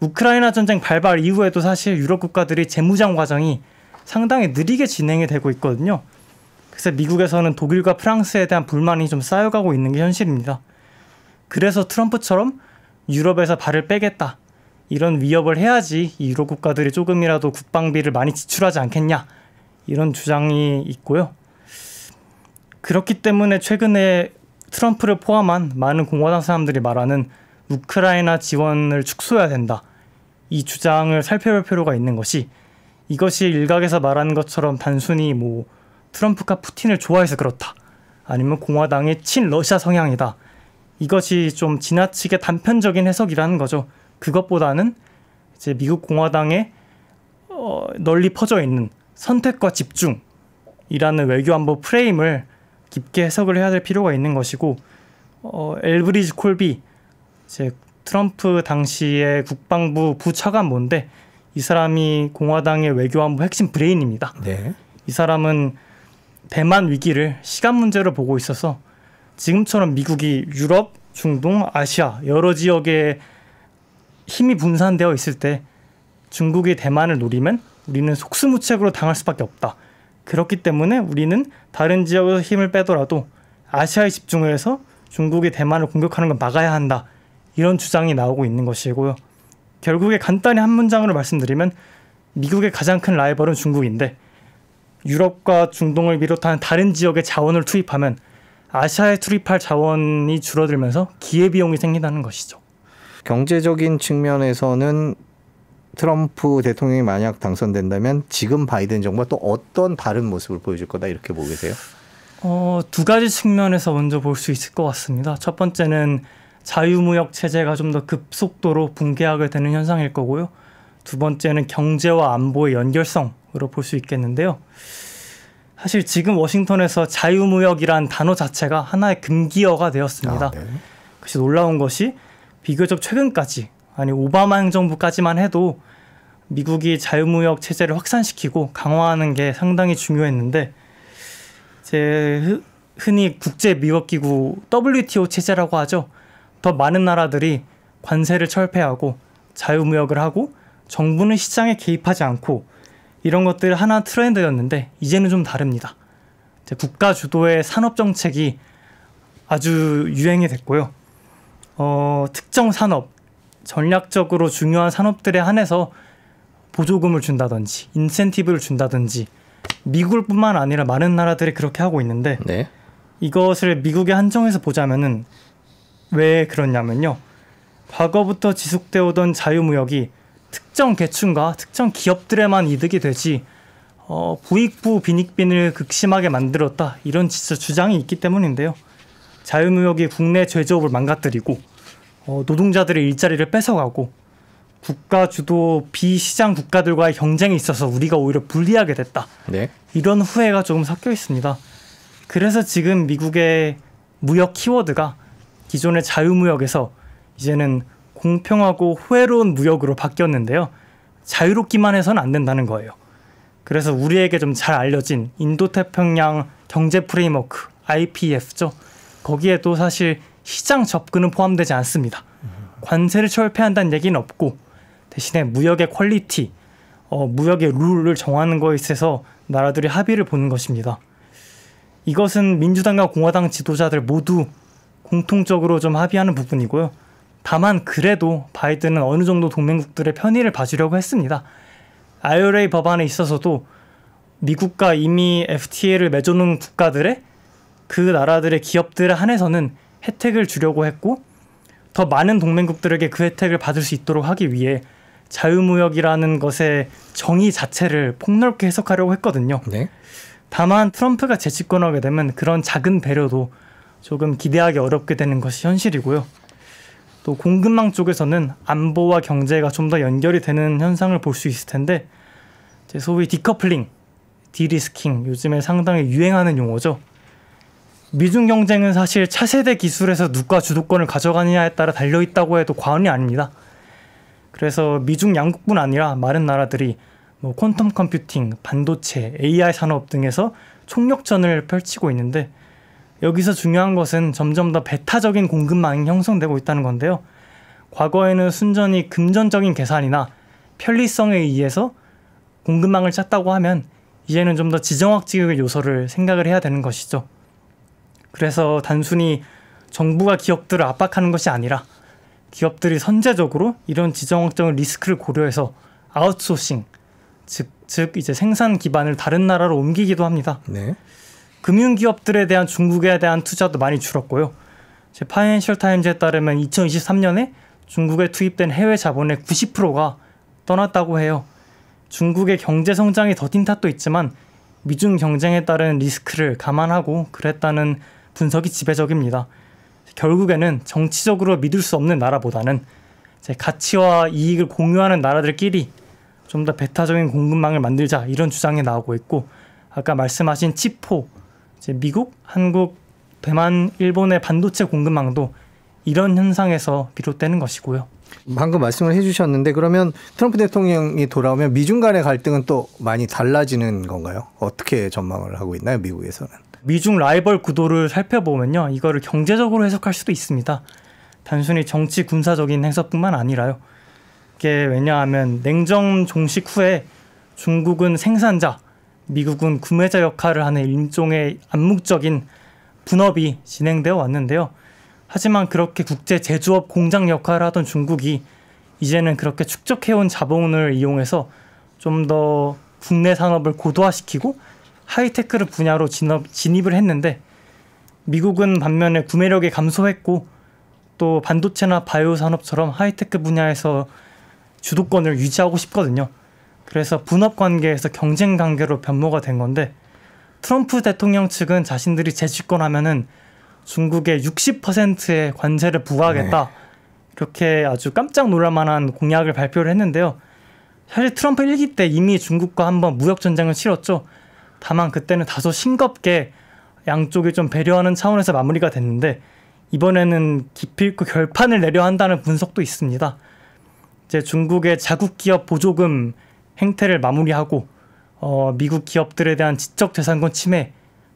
Speaker 4: 우크라이나 전쟁 발발 이후에도 사실 유럽 국가들이 재무장 과정이 상당히 느리게 진행이 되고 있거든요. 그래서 미국에서는 독일과 프랑스에 대한 불만이 좀 쌓여가고 있는 게 현실입니다. 그래서 트럼프처럼 유럽에서 발을 빼겠다. 이런 위협을 해야지 이 유럽 국가들이 조금이라도 국방비를 많이 지출하지 않겠냐. 이런 주장이 있고요. 그렇기 때문에 최근에 트럼프를 포함한 많은 공화당 사람들이 말하는 우크라이나 지원을 축소해야 된다. 이 주장을 살펴볼 필요가 있는 것이 이것이 일각에서 말하는 것처럼 단순히 뭐 트럼프가 푸틴을 좋아해서 그렇다. 아니면 공화당의 친러시아 성향이다. 이것이 좀 지나치게 단편적인 해석이라는 거죠. 그것보다는 이제 미국 공화당에 널리 퍼져 있는 선택과 집중이라는 외교안보 프레임을 깊게 해석을 해야 될 필요가 있는 것이고 엘브리지 콜비 이제 트럼프 당시의 국방부 부차관보인데 이 사람이 공화당의 외교안보 핵심 브레인입니다. 네. 이 사람은 대만 위기를 시간 문제로 보고 있어서 지금처럼 미국이 유럽, 중동, 아시아 여러 지역에 힘이 분산되어 있을 때 중국이 대만을 노리면 우리는 속수무책으로 당할 수밖에 없다. 그렇기 때문에 우리는 다른 지역에서 힘을 빼더라도 아시아에 집중을 해서 중국이 대만을 공격하는 걸 막아야 한다. 이런 주장이 나오고 있는 것이고요. 결국에 간단히 한 문장으로 말씀드리면 미국의 가장 큰 라이벌은 중국인데 유럽과 중동을 비롯한 다른 지역에 자원을 투입하면 아시아에 투입할 자원이 줄어들면서 기회비용이 생긴다는 것이죠.
Speaker 2: 경제적인 측면에서는 트럼프 대통령이 만약 당선된다면 지금 바이든 정부가 또 어떤 다른 모습을 보여줄 거다 이렇게 보고 계세요?
Speaker 4: 두 가지 측면에서 먼저 볼 수 있을 것 같습니다. 첫 번째는 자유무역 체제가 좀 더 급속도로 붕괴하게 되는 현상일 거고요. 두 번째는 경제와 안보의 연결성으로 볼 수 있겠는데요. 사실 지금 워싱턴에서 자유무역이란 단어 자체가 하나의 금기어가 되었습니다.
Speaker 2: 네.
Speaker 4: 그것이 놀라운 것이 비교적 최근까지, 아니 오바마 행정부까지만 해도 미국이 자유무역 체제를 확산시키고 강화하는 게 상당히 중요했는데 이제 흔히 국제무역기구 WTO 체제라고 하죠. 더 많은 나라들이 관세를 철폐하고 자유무역을 하고 정부는 시장에 개입하지 않고 이런 것들 하나 트렌드였는데 이제는 좀 다릅니다. 이제 국가 주도의 산업 정책이 아주 유행이 됐고요. 특정 산업, 전략적으로 중요한 산업들에 한해서 보조금을 준다든지 인센티브를 준다든지 미국을 뿐만 아니라 많은 나라들이 그렇게 하고 있는데
Speaker 2: 네.
Speaker 4: 이것을 미국에 한정해서 보자면은 왜 그러냐면요. 과거부터 지속되어 오던 자유무역이 특정 계층과 특정 기업들에만 이득이 되지 부익부 빈익빈을 극심하게 만들었다 이런 진짜 주장이 있기 때문인데요. 자유무역이 국내 제조업을 망가뜨리고 노동자들의 일자리를 뺏어가고 국가 주도 비시장 국가들과의 경쟁에 있어서 우리가 오히려 불리하게 됐다.
Speaker 2: 네.
Speaker 4: 이런 후회가 조금 섞여 있습니다. 그래서 지금 미국의 무역 키워드가 기존의 자유무역에서 이제는 공평하고 호혜로운 무역으로 바뀌었는데요. 자유롭기만 해서는 안 된다는 거예요. 그래서 우리에게 좀 잘 알려진 인도태평양 경제 프레임워크 IPF죠. 거기에도 사실 시장 접근은 포함되지 않습니다. 관세를 철폐한다는 얘기는 없고 대신에 무역의 퀄리티, 무역의 룰을 정하는 것에 있어서 나라들이 합의를 보는 것입니다. 이것은 민주당과 공화당 지도자들 모두 공통적으로 좀 합의하는 부분이고요. 다만 그래도 바이든은 어느 정도 동맹국들의 편의를 봐주려고 했습니다. IRA 법안에 있어서도 미국과 이미 FTA를 맺어놓은 국가들의 그 나라들의 기업들에 한해서는 혜택을 주려고 했고 더 많은 동맹국들에게 그 혜택을 받을 수 있도록 하기 위해 자유무역이라는 것의 정의 자체를 폭넓게 해석하려고 했거든요.
Speaker 2: 네.
Speaker 4: 다만 트럼프가 재집권하게 되면 그런 작은 배려도 조금 기대하기 어렵게 되는 것이 현실이고요. 또 공급망 쪽에서는 안보와 경제가 좀 더 연결이 되는 현상을 볼 수 있을 텐데 소위 디커플링, 디리스킹 요즘에 상당히 유행하는 용어죠. 미중 경쟁은 사실 차세대 기술에서 누가 주도권을 가져가느냐에 따라 달려있다고 해도 과언이 아닙니다. 그래서 미중 양국뿐 아니라 많은 나라들이 퀀텀 컴퓨팅, 반도체, AI 산업 등에서 총력전을 펼치고 있는데 여기서 중요한 것은 점점 더 배타적인 공급망이 형성되고 있다는 건데요. 과거에는 순전히 금전적인 계산이나 편리성에 의해서 공급망을 짰다고 하면 이제는 좀 더 지정학적인 요소를 생각을 해야 되는 것이죠. 그래서 단순히 정부가 기업들을 압박하는 것이 아니라 기업들이 선제적으로 이런 지정학적인 리스크를 고려해서 아웃소싱, 즉 이제 생산 기반을 다른 나라로 옮기기도 합니다.
Speaker 2: 네.
Speaker 4: 금융기업들에 대한 중국에 대한 투자도 많이 줄었고요. 파이낸셜 타임즈에 따르면 2023년에 중국에 투입된 해외 자본의 90%가 떠났다고 해요. 중국의 경제 성장이 더딘 탓도 있지만 미중 경쟁에 따른 리스크를 감안하고 그랬다는 분석이 지배적입니다. 결국에는 정치적으로 믿을 수 없는 나라보다는 가치와 이익을 공유하는 나라들끼리 좀 더 배타적인 공급망을 만들자 이런 주장이 나오고 있고 아까 말씀하신 칩4, 미국, 한국, 대만, 일본의 반도체 공급망도 이런 현상에서 비롯되는 것이고요.
Speaker 2: 방금 말씀을 해주셨는데 그러면 트럼프 대통령이 돌아오면 미중 간의 갈등은 또 많이 달라지는 건가요? 어떻게 전망을 하고 있나요, 미국에서는?
Speaker 4: 미중 라이벌 구도를 살펴보면요. 이거를 경제적으로 해석할 수도 있습니다. 단순히 정치 군사적인 해석뿐만 아니라요. 이게 왜냐하면 냉전 종식 후에 중국은 생산자, 미국은 구매자 역할을 하는 일종의 암묵적인 분업이 진행되어 왔는데요. 하지만 그렇게 국제 제조업 공장 역할을 하던 중국이 이제는 그렇게 축적해온 자본을 이용해서 좀 더 국내 산업을 고도화시키고 하이테크 분야로 진입을 했는데 미국은 반면에 구매력이 감소했고 또 반도체나 바이오 산업처럼 하이테크 분야에서 주도권을 유지하고 싶거든요. 그래서 분업 관계에서 경쟁 관계로 변모가 된 건데 트럼프 대통령 측은 자신들이 재집권하면은 중국에 60%의 관세를 부과하겠다. 이렇게 아주 깜짝 놀랄 만한 공약을 발표를 했는데요. 사실 트럼프 1기 때 이미 중국과 한번 무역 전쟁을 치렀죠. 다만 그때는 다소 싱겁게 양쪽이 좀 배려하는 차원에서 마무리가 됐는데 이번에는 기필코 결판을 내려 한다는 분석도 있습니다. 이제 중국의 자국 기업 보조금 행태를 마무리하고 미국 기업들에 대한 지적재산권 침해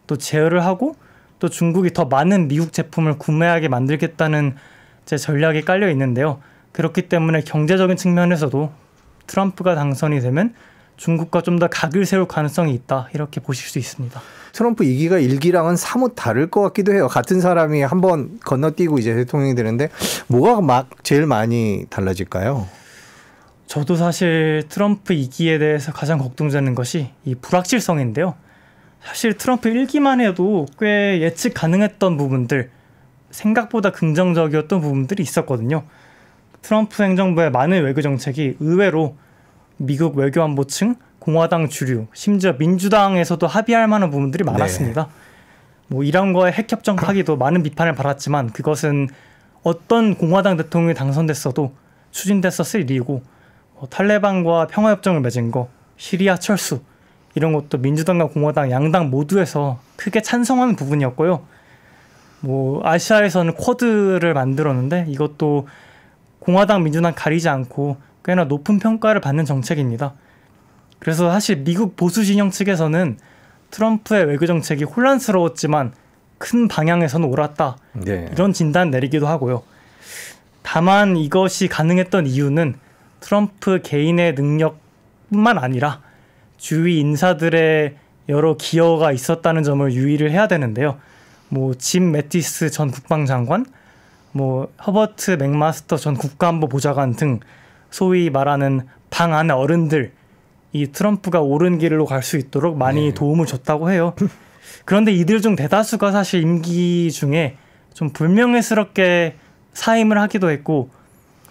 Speaker 4: 또 제어를 하고 또 중국이 더 많은 미국 제품을 구매하게 만들겠다는 전략이 깔려 있는데요. 그렇기 때문에 경제적인 측면에서도 트럼프가 당선이 되면 중국과 좀 더 각을 세울 가능성이 있다 이렇게 보실 수 있습니다.
Speaker 2: 트럼프 2기가 1기랑은 사뭇 다를 것 같기도 해요. 같은 사람이 한번 건너뛰고 이제 대통령이 되는데 뭐가 막 제일 많이 달라질까요?
Speaker 4: 저도 사실 트럼프 2기에 대해서 가장 걱정되는 것이 이 불확실성인데요. 사실 트럼프 1기만 해도 꽤 예측 가능했던 부분들, 생각보다 긍정적이었던 부분들이 있었거든요. 트럼프 행정부의 많은 외교 정책이 의외로 미국 외교안보층, 공화당 주류, 심지어 민주당에서도 합의할 만한 부분들이 많았습니다. 네. 뭐 이란과의 핵협정 파기도 많은 비판을 받았지만 그것은 어떤 공화당 대통령이 당선됐어도 추진됐었을 일이고 탈레반과 평화협정을 맺은 거, 시리아 철수 이런 것도 민주당과 공화당 양당 모두에서 크게 찬성하는 부분이었고요. 뭐 아시아에서는 쿼드를 만들었는데 이것도 공화당 민주당 가리지 않고 꽤나 높은 평가를 받는 정책입니다. 그래서 사실 미국 보수 진영 측에서는 트럼프의 외교 정책이 혼란스러웠지만 큰 방향에서는 옳았다. 네. 이런 진단 내리기도 하고요. 다만 이것이 가능했던 이유는 트럼프 개인의 능력뿐만 아니라 주위 인사들의 여러 기여가 있었다는 점을 유의를 해야 되는데요. 뭐 짐 매티스 전 국방장관, 뭐 허버트 맥마스터 전 국가안보보좌관 등 소위 말하는 방 안의 어른들, 이 트럼프가 옳은 길로 갈 수 있도록 많이 도움을 줬다고 해요. 그런데 이들 중 대다수가 사실 임기 중에 좀 불명예스럽게 사임을 하기도 했고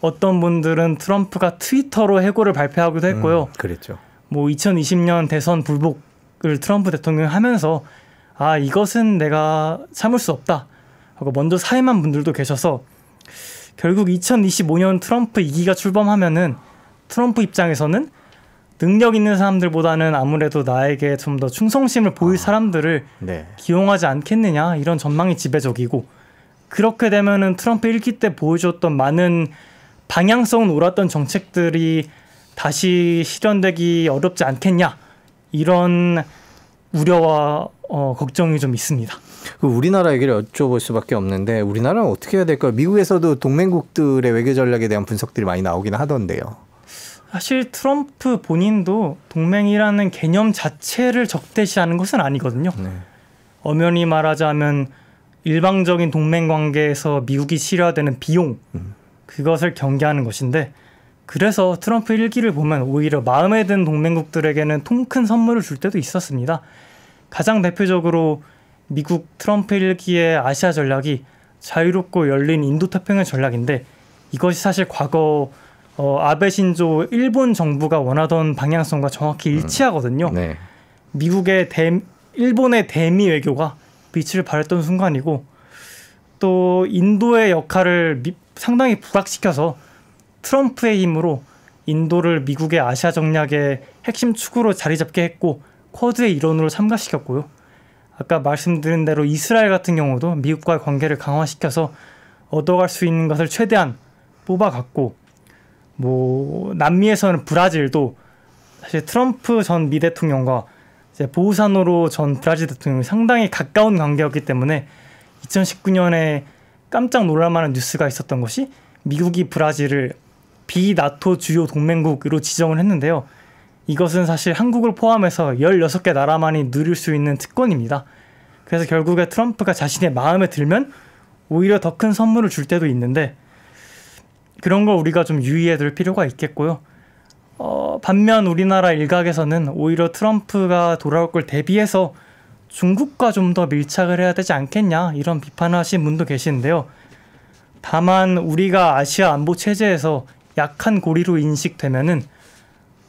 Speaker 4: 어떤 분들은 트럼프가 트위터로 해고를 발표하기도 했고요.
Speaker 2: 그랬죠.
Speaker 4: 뭐 2020년 대선 불복을 트럼프 대통령이 하면서 아 이것은 내가 참을 수 없다 하고 먼저 사임한 분들도 계셔서 결국 2025년 트럼프 2기가 출범하면은 트럼프 입장에서는 능력 있는 사람들보다는 아무래도 나에게 좀 더 충성심을 보일 사람들을 기용하지 않겠느냐 이런 전망이 지배적이고 그렇게 되면은 트럼프 1기 때 보여줬던 많은 방향성은 옳았던 정책들이 다시 실현되기 어렵지 않겠냐 이런 우려와 걱정이 좀 있습니다.
Speaker 2: 우리나라 얘기를 여쭤볼 수밖에 없는데 우리나라는 어떻게 해야 될까요? 미국에서도 동맹국들의 외교 전략에 대한 분석들이 많이 나오긴 하던데요.
Speaker 4: 사실 트럼프 본인도 동맹이라는 개념 자체를 적대시하는 것은 아니거든요. 엄연히 말하자면 일방적인 동맹 관계에서 미국이 치러야 되는 비용 그것을 경계하는 것인데 그래서 트럼프 1기를 보면 오히려 마음에 든 동맹국들에게는 통큰 선물을 줄 때도 있었습니다. 가장 대표적으로 미국 트럼프 1기의 아시아 전략이 자유롭고 열린 인도태평양 전략인데 이것이 사실 과거 아베 신조 일본 정부가 원하던 방향성과 정확히 일치하거든요. 미국의 일본의 대미 외교가 빛을 발했던 순간이고 또 인도의 역할을 상당히 부각시켜서 트럼프의 힘으로 인도를 미국의 아시아 전략의 핵심 축으로 자리 잡게 했고 쿼드의 일원으로 참가시켰고요. 아까 말씀드린 대로 이스라엘 같은 경우도 미국과의 관계를 강화시켜서 얻어갈 수 있는 것을 최대한 뽑아갔고 뭐 남미에서는 브라질도 사실 트럼프 전 미 대통령과 이제 보우사노로 전 브라질 대통령이 상당히 가까운 관계였기 때문에 2019년에 깜짝 놀랄만한 뉴스가 있었던 것이 미국이 브라질을 비나토 주요 동맹국으로 지정을 했는데요. 이것은 사실 한국을 포함해서 16개 나라만이 누릴 수 있는 특권입니다. 그래서 결국에 트럼프가 자신의 마음에 들면 오히려 더 큰 선물을 줄 때도 있는데 그런 걸 우리가 좀 유의해 둘 필요가 있겠고요. 반면 우리나라 일각에서는 오히려 트럼프가 돌아올 걸 대비해서 중국과 좀 더 밀착을 해야 되지 않겠냐 이런 비판을 하신 분도 계시는데요. 다만 우리가 아시아 안보 체제에서 약한 고리로 인식되면은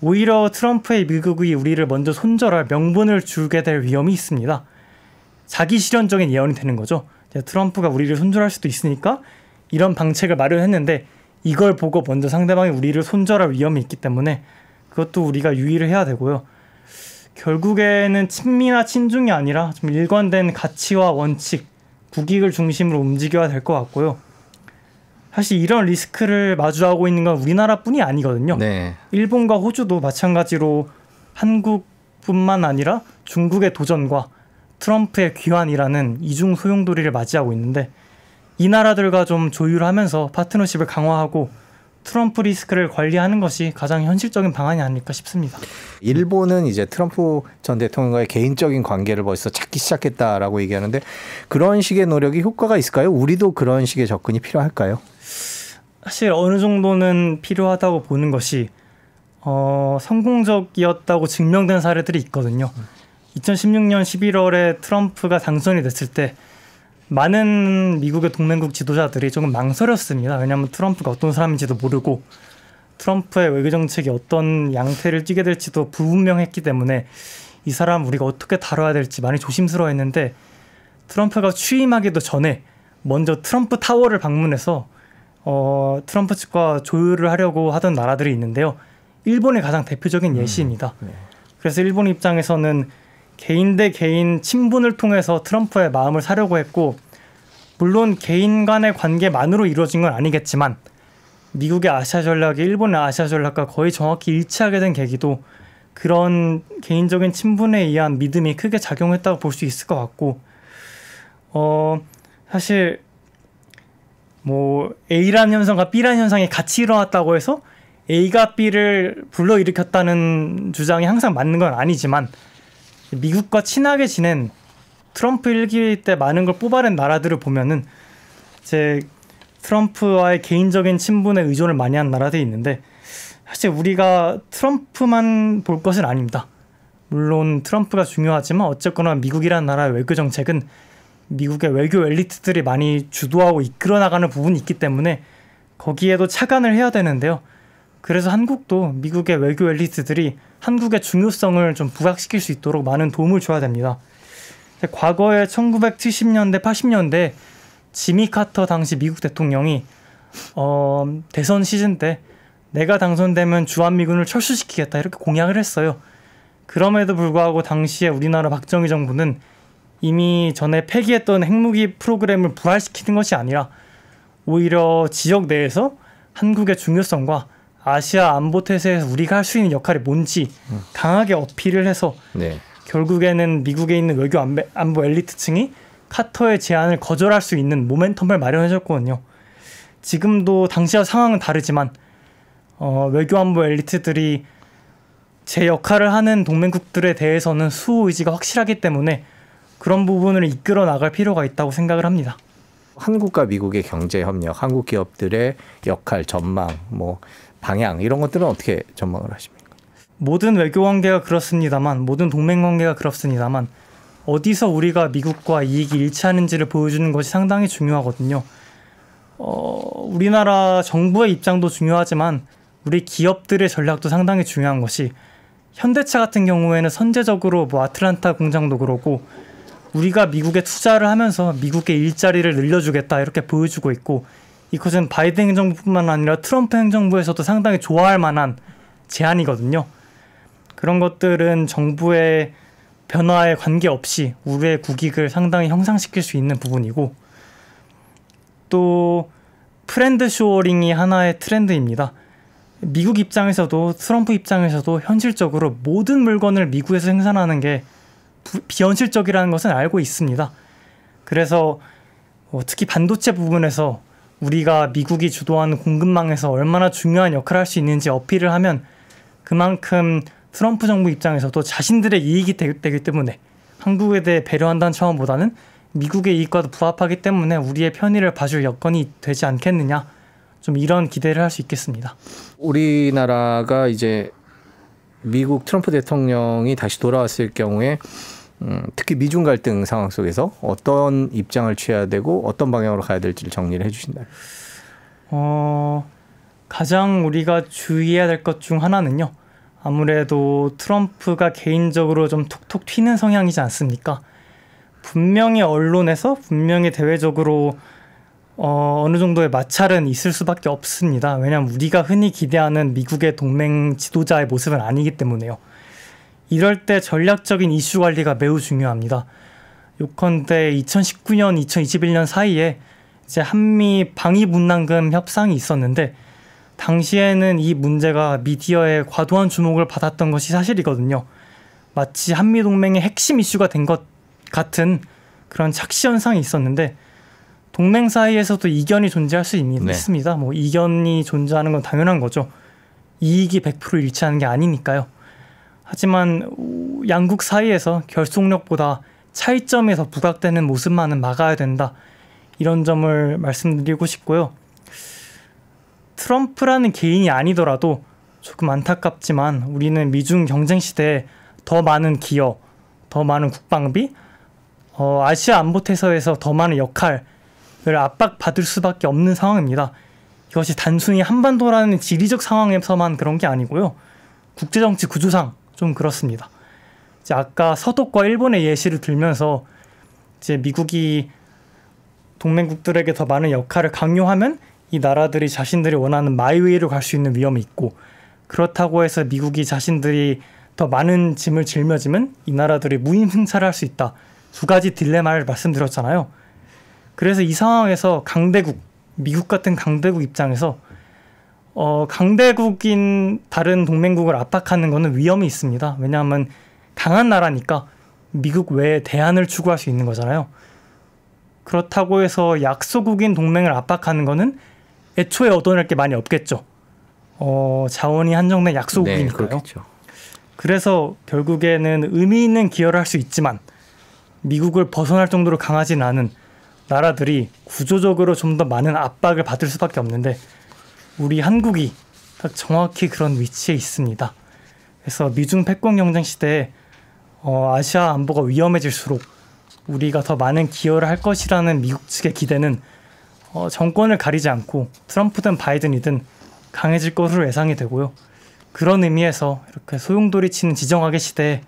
Speaker 4: 오히려 트럼프의 미국이 우리를 먼저 손절할 명분을 주게 될 위험이 있습니다. 자기 실현적인 예언이 되는 거죠. 트럼프가 우리를 손절할 수도 있으니까 이런 방책을 마련했는데 이걸 보고 먼저 상대방이 우리를 손절할 위험이 있기 때문에 그것도 우리가 유의를 해야 되고요. 결국에는 친미나 친중이 아니라 좀 일관된 가치와 원칙, 국익을 중심으로 움직여야 될 것 같고요. 사실 이런 리스크를 마주하고 있는 건 우리나라뿐이 아니거든요.
Speaker 2: 네.
Speaker 4: 일본과 호주도 마찬가지로 한국뿐만 아니라 중국의 도전과 트럼프의 귀환이라는 이중 소용돌이를 맞이하고 있는데 이 나라들과 좀 조율하면서 파트너십을 강화하고 트럼프 리스크를 관리하는 것이 가장 현실적인 방안이 아닐까 싶습니다.
Speaker 2: 일본은 이제 트럼프 전 대통령과의 개인적인 관계를 벌써 찾기 시작했다라고 얘기하는데 그런 식의 노력이 효과가 있을까요? 우리도 그런 식의 접근이 필요할까요?
Speaker 4: 사실 어느 정도는 필요하다고 보는 것이 성공적이었다고 증명된 사례들이 있거든요. 2016년 11월에 트럼프가 당선이 됐을 때 많은 미국의 동맹국 지도자들이 조금 망설였습니다. 왜냐하면 트럼프가 어떤 사람인지도 모르고 트럼프의 외교 정책이 어떤 양태를 띠게 될지도 불분명했기 때문에 이 사람 우리가 어떻게 다뤄야 될지 많이 조심스러워했는데 트럼프가 취임하기도 전에 먼저 트럼프 타워를 방문해서 트럼프 측과 조율을 하려고 하던 나라들이 있는데요. 일본이 가장 대표적인 예시입니다. 그래서 일본 입장에서는 개인 대 개인 친분을 통해서 트럼프의 마음을 사려고 했고 물론 개인 간의 관계만으로 이루어진 건 아니겠지만 미국의 아시아 전략이 일본의 아시아 전략과 거의 정확히 일치하게 된 계기도 그런 개인적인 친분에 의한 믿음이 크게 작용했다고 볼 수 있을 것 같고 사실 뭐 A라는 현상과 B라는 현상이 같이 일어났다고 해서 A가 B를 불러일으켰다는 주장이 항상 맞는 건 아니지만 미국과 친하게 지낸 트럼프 1기 때 많은 걸 뽑아낸 나라들을 보면은 이제 트럼프와의 개인적인 친분에 의존을 많이 한 나라들이 있는데 사실 우리가 트럼프만 볼 것은 아닙니다. 물론 트럼프가 중요하지만 어쨌거나 미국이라는 나라의 외교 정책은 미국의 외교 엘리트들이 많이 주도하고 이끌어 나가는 부분이 있기 때문에 거기에도 착안을 해야 되는데요. 그래서 한국도 미국의 외교 엘리트들이 한국의 중요성을 좀 부각시킬 수 있도록 많은 도움을 줘야 됩니다. 과거에 1970년대, 80년대 지미 카터 당시 미국 대통령이 대선 시즌 때 내가 당선되면 주한미군을 철수시키겠다 이렇게 공약을 했어요. 그럼에도 불구하고 당시에 우리나라 박정희 정부는 이미 전에 폐기했던 핵무기 프로그램을 부활시키는 것이 아니라 오히려 지역 내에서 한국의 중요성과 아시아 안보 태세에서 우리가 할 수 있는 역할이 뭔지 강하게 어필을 해서
Speaker 2: 네.
Speaker 4: 결국에는 미국에 있는 외교 안보 엘리트층이 카터의 제안을 거절할 수 있는 모멘텀을 마련해줬거든요. 지금도 당시와 상황은 다르지만 외교 안보 엘리트들이 제 역할을 하는 동맹국들에 대해서는 수호 의지가 확실하기 때문에 그런 부분을 이끌어 나갈 필요가 있다고 생각을 합니다.
Speaker 2: 한국과 미국의 경제 협력, 한국 기업들의 역할, 전망, 뭐 방향 이런 것들은 어떻게 전망을 하십니까?
Speaker 4: 모든 외교 관계가 그렇습니다만, 모든 동맹 관계가 그렇습니다만 어디서 우리가 미국과 이익이 일치하는지를 보여주는 것이 상당히 중요하거든요. 우리나라 정부의 입장도 중요하지만 우리 기업들의 전략도 상당히 중요한 것이 현대차 같은 경우에는 선제적으로 뭐 아틀란타 공장도 그렇고 우리가 미국에 투자를 하면서 미국의 일자리를 늘려주겠다 이렇게 보여주고 있고 이것은 바이든 행정부뿐만 아니라 트럼프 행정부에서도 상당히 좋아할 만한 제안이거든요. 그런 것들은 정부의 변화에 관계없이 우리의 국익을 상당히 형상시킬 수 있는 부분이고 또 프렌드 쇼어링이 하나의 트렌드입니다. 미국 입장에서도 트럼프 입장에서도 현실적으로 모든 물건을 미국에서 생산하는 게 비현실적이라는 것은 알고 있습니다. 그래서 특히 반도체 부분에서 우리가 미국이 주도하는 공급망에서 얼마나 중요한 역할을 할 수 있는지 어필을 하면 그만큼 트럼프 정부 입장에서도 자신들의 이익이 되기 때문에 한국에 대해 배려한다는 차원보다는 미국의 이익과도 부합하기 때문에 우리의 편의를 봐줄 여건이 되지 않겠느냐, 좀 이런 기대를 할 수 있겠습니다.
Speaker 2: 우리나라가 이제 미국 트럼프 대통령이 다시 돌아왔을 경우에 특히 미중 갈등 상황 속에서 어떤 입장을 취해야 되고 어떤 방향으로 가야 될지를 정리를 해주신다면.
Speaker 4: 가장 우리가 주의해야 될 것 중 하나는요. 아무래도 트럼프가 개인적으로 좀 톡톡 튀는 성향이지 않습니까? 분명히 언론에서 분명히 대외적으로 어느 정도의 마찰은 있을 수밖에 없습니다. 왜냐하면 우리가 흔히 기대하는 미국의 동맹 지도자의 모습은 아니기 때문에요. 이럴 때 전략적인 이슈 관리가 매우 중요합니다. 요컨대 2019년, 2021년 사이에 이제 한미 방위분담금 협상이 있었는데 당시에는 이 문제가 미디어의 과도한 주목을 받았던 것이 사실이거든요. 마치 한미 동맹의 핵심 이슈가 된 것 같은 그런 착시 현상이 있었는데 동맹 사이에서도 이견이 존재할 수 있습니다. 뭐 이견이 존재하는 건 당연한 거죠. 이익이 100% 일치하는 게 아니니까요. 하지만 양국 사이에서 결속력보다 차이점에서 부각되는 모습만은 막아야 된다. 이런 점을 말씀드리고 싶고요. 트럼프라는 개인이 아니더라도 조금 안타깝지만 우리는 미중 경쟁 시대에 더 많은 기여, 더 많은 국방비, 아시아 안보태세에서 더 많은 역할을 압박받을 수밖에 없는 상황입니다. 이것이 단순히 한반도라는 지리적 상황에서만 그런 게 아니고요. 국제정치 구조상 좀 그렇습니다. 이제 아까 서독과 일본의 예시를 들면서 이제 미국이 동맹국들에게 더 많은 역할을 강요하면 이 나라들이 자신들이 원하는 마이웨이로 갈 수 있는 위험이 있고 그렇다고 해서 미국이 자신들이 더 많은 짐을 짊어지면 이 나라들이 무임승차를 할 수 있다. 두 가지 딜레마를 말씀드렸잖아요. 그래서 이 상황에서 강대국, 미국 같은 강대국 입장에서 강대국인 다른 동맹국을 압박하는 것은 위험이 있습니다. 왜냐하면 강한 나라니까 미국 외에 대안을 추구할 수 있는 거잖아요. 그렇다고 해서 약소국인 동맹을 압박하는 것은 애초에 얻어낼 게 많이 없겠죠. 자원이 한정된 약소국이니까요.
Speaker 2: 네,
Speaker 4: 그래서 결국에는 의미 있는 기여를 할 수 있지만 미국을 벗어날 정도로 강하진 않은 나라들이 구조적으로 좀 더 많은 압박을 받을 수밖에 없는데 우리 한국이 딱 정확히 그런 위치에 있습니다. 그래서 미중 패권 경쟁 시대에 아시아 안보가 위험해질수록 우리가 더 많은 기여를 할 것이라는 미국 측의 기대는 정권을 가리지 않고 트럼프든 바이든이든 강해질 것으로 예상이 되고요. 그런 의미에서 이렇게 소용돌이치는 지정학의 시대에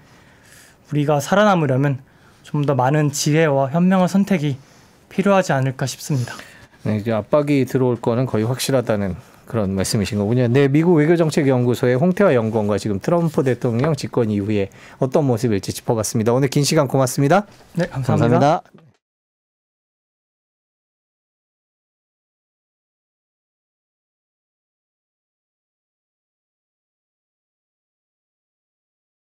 Speaker 4: 우리가 살아남으려면 좀 더 많은 지혜와 현명한 선택이 필요하지 않을까 싶습니다.
Speaker 2: 네, 이제 압박이 들어올 거는 거의 확실하다는 그런 말씀이신 거군요. 네, 미국 외교정책연구소의 홍태화 연구원과 지금 트럼프 대통령 집권 이후에 어떤 모습일지 짚어봤습니다. 오늘 긴 시간 고맙습니다.
Speaker 4: 네, 감사합니다.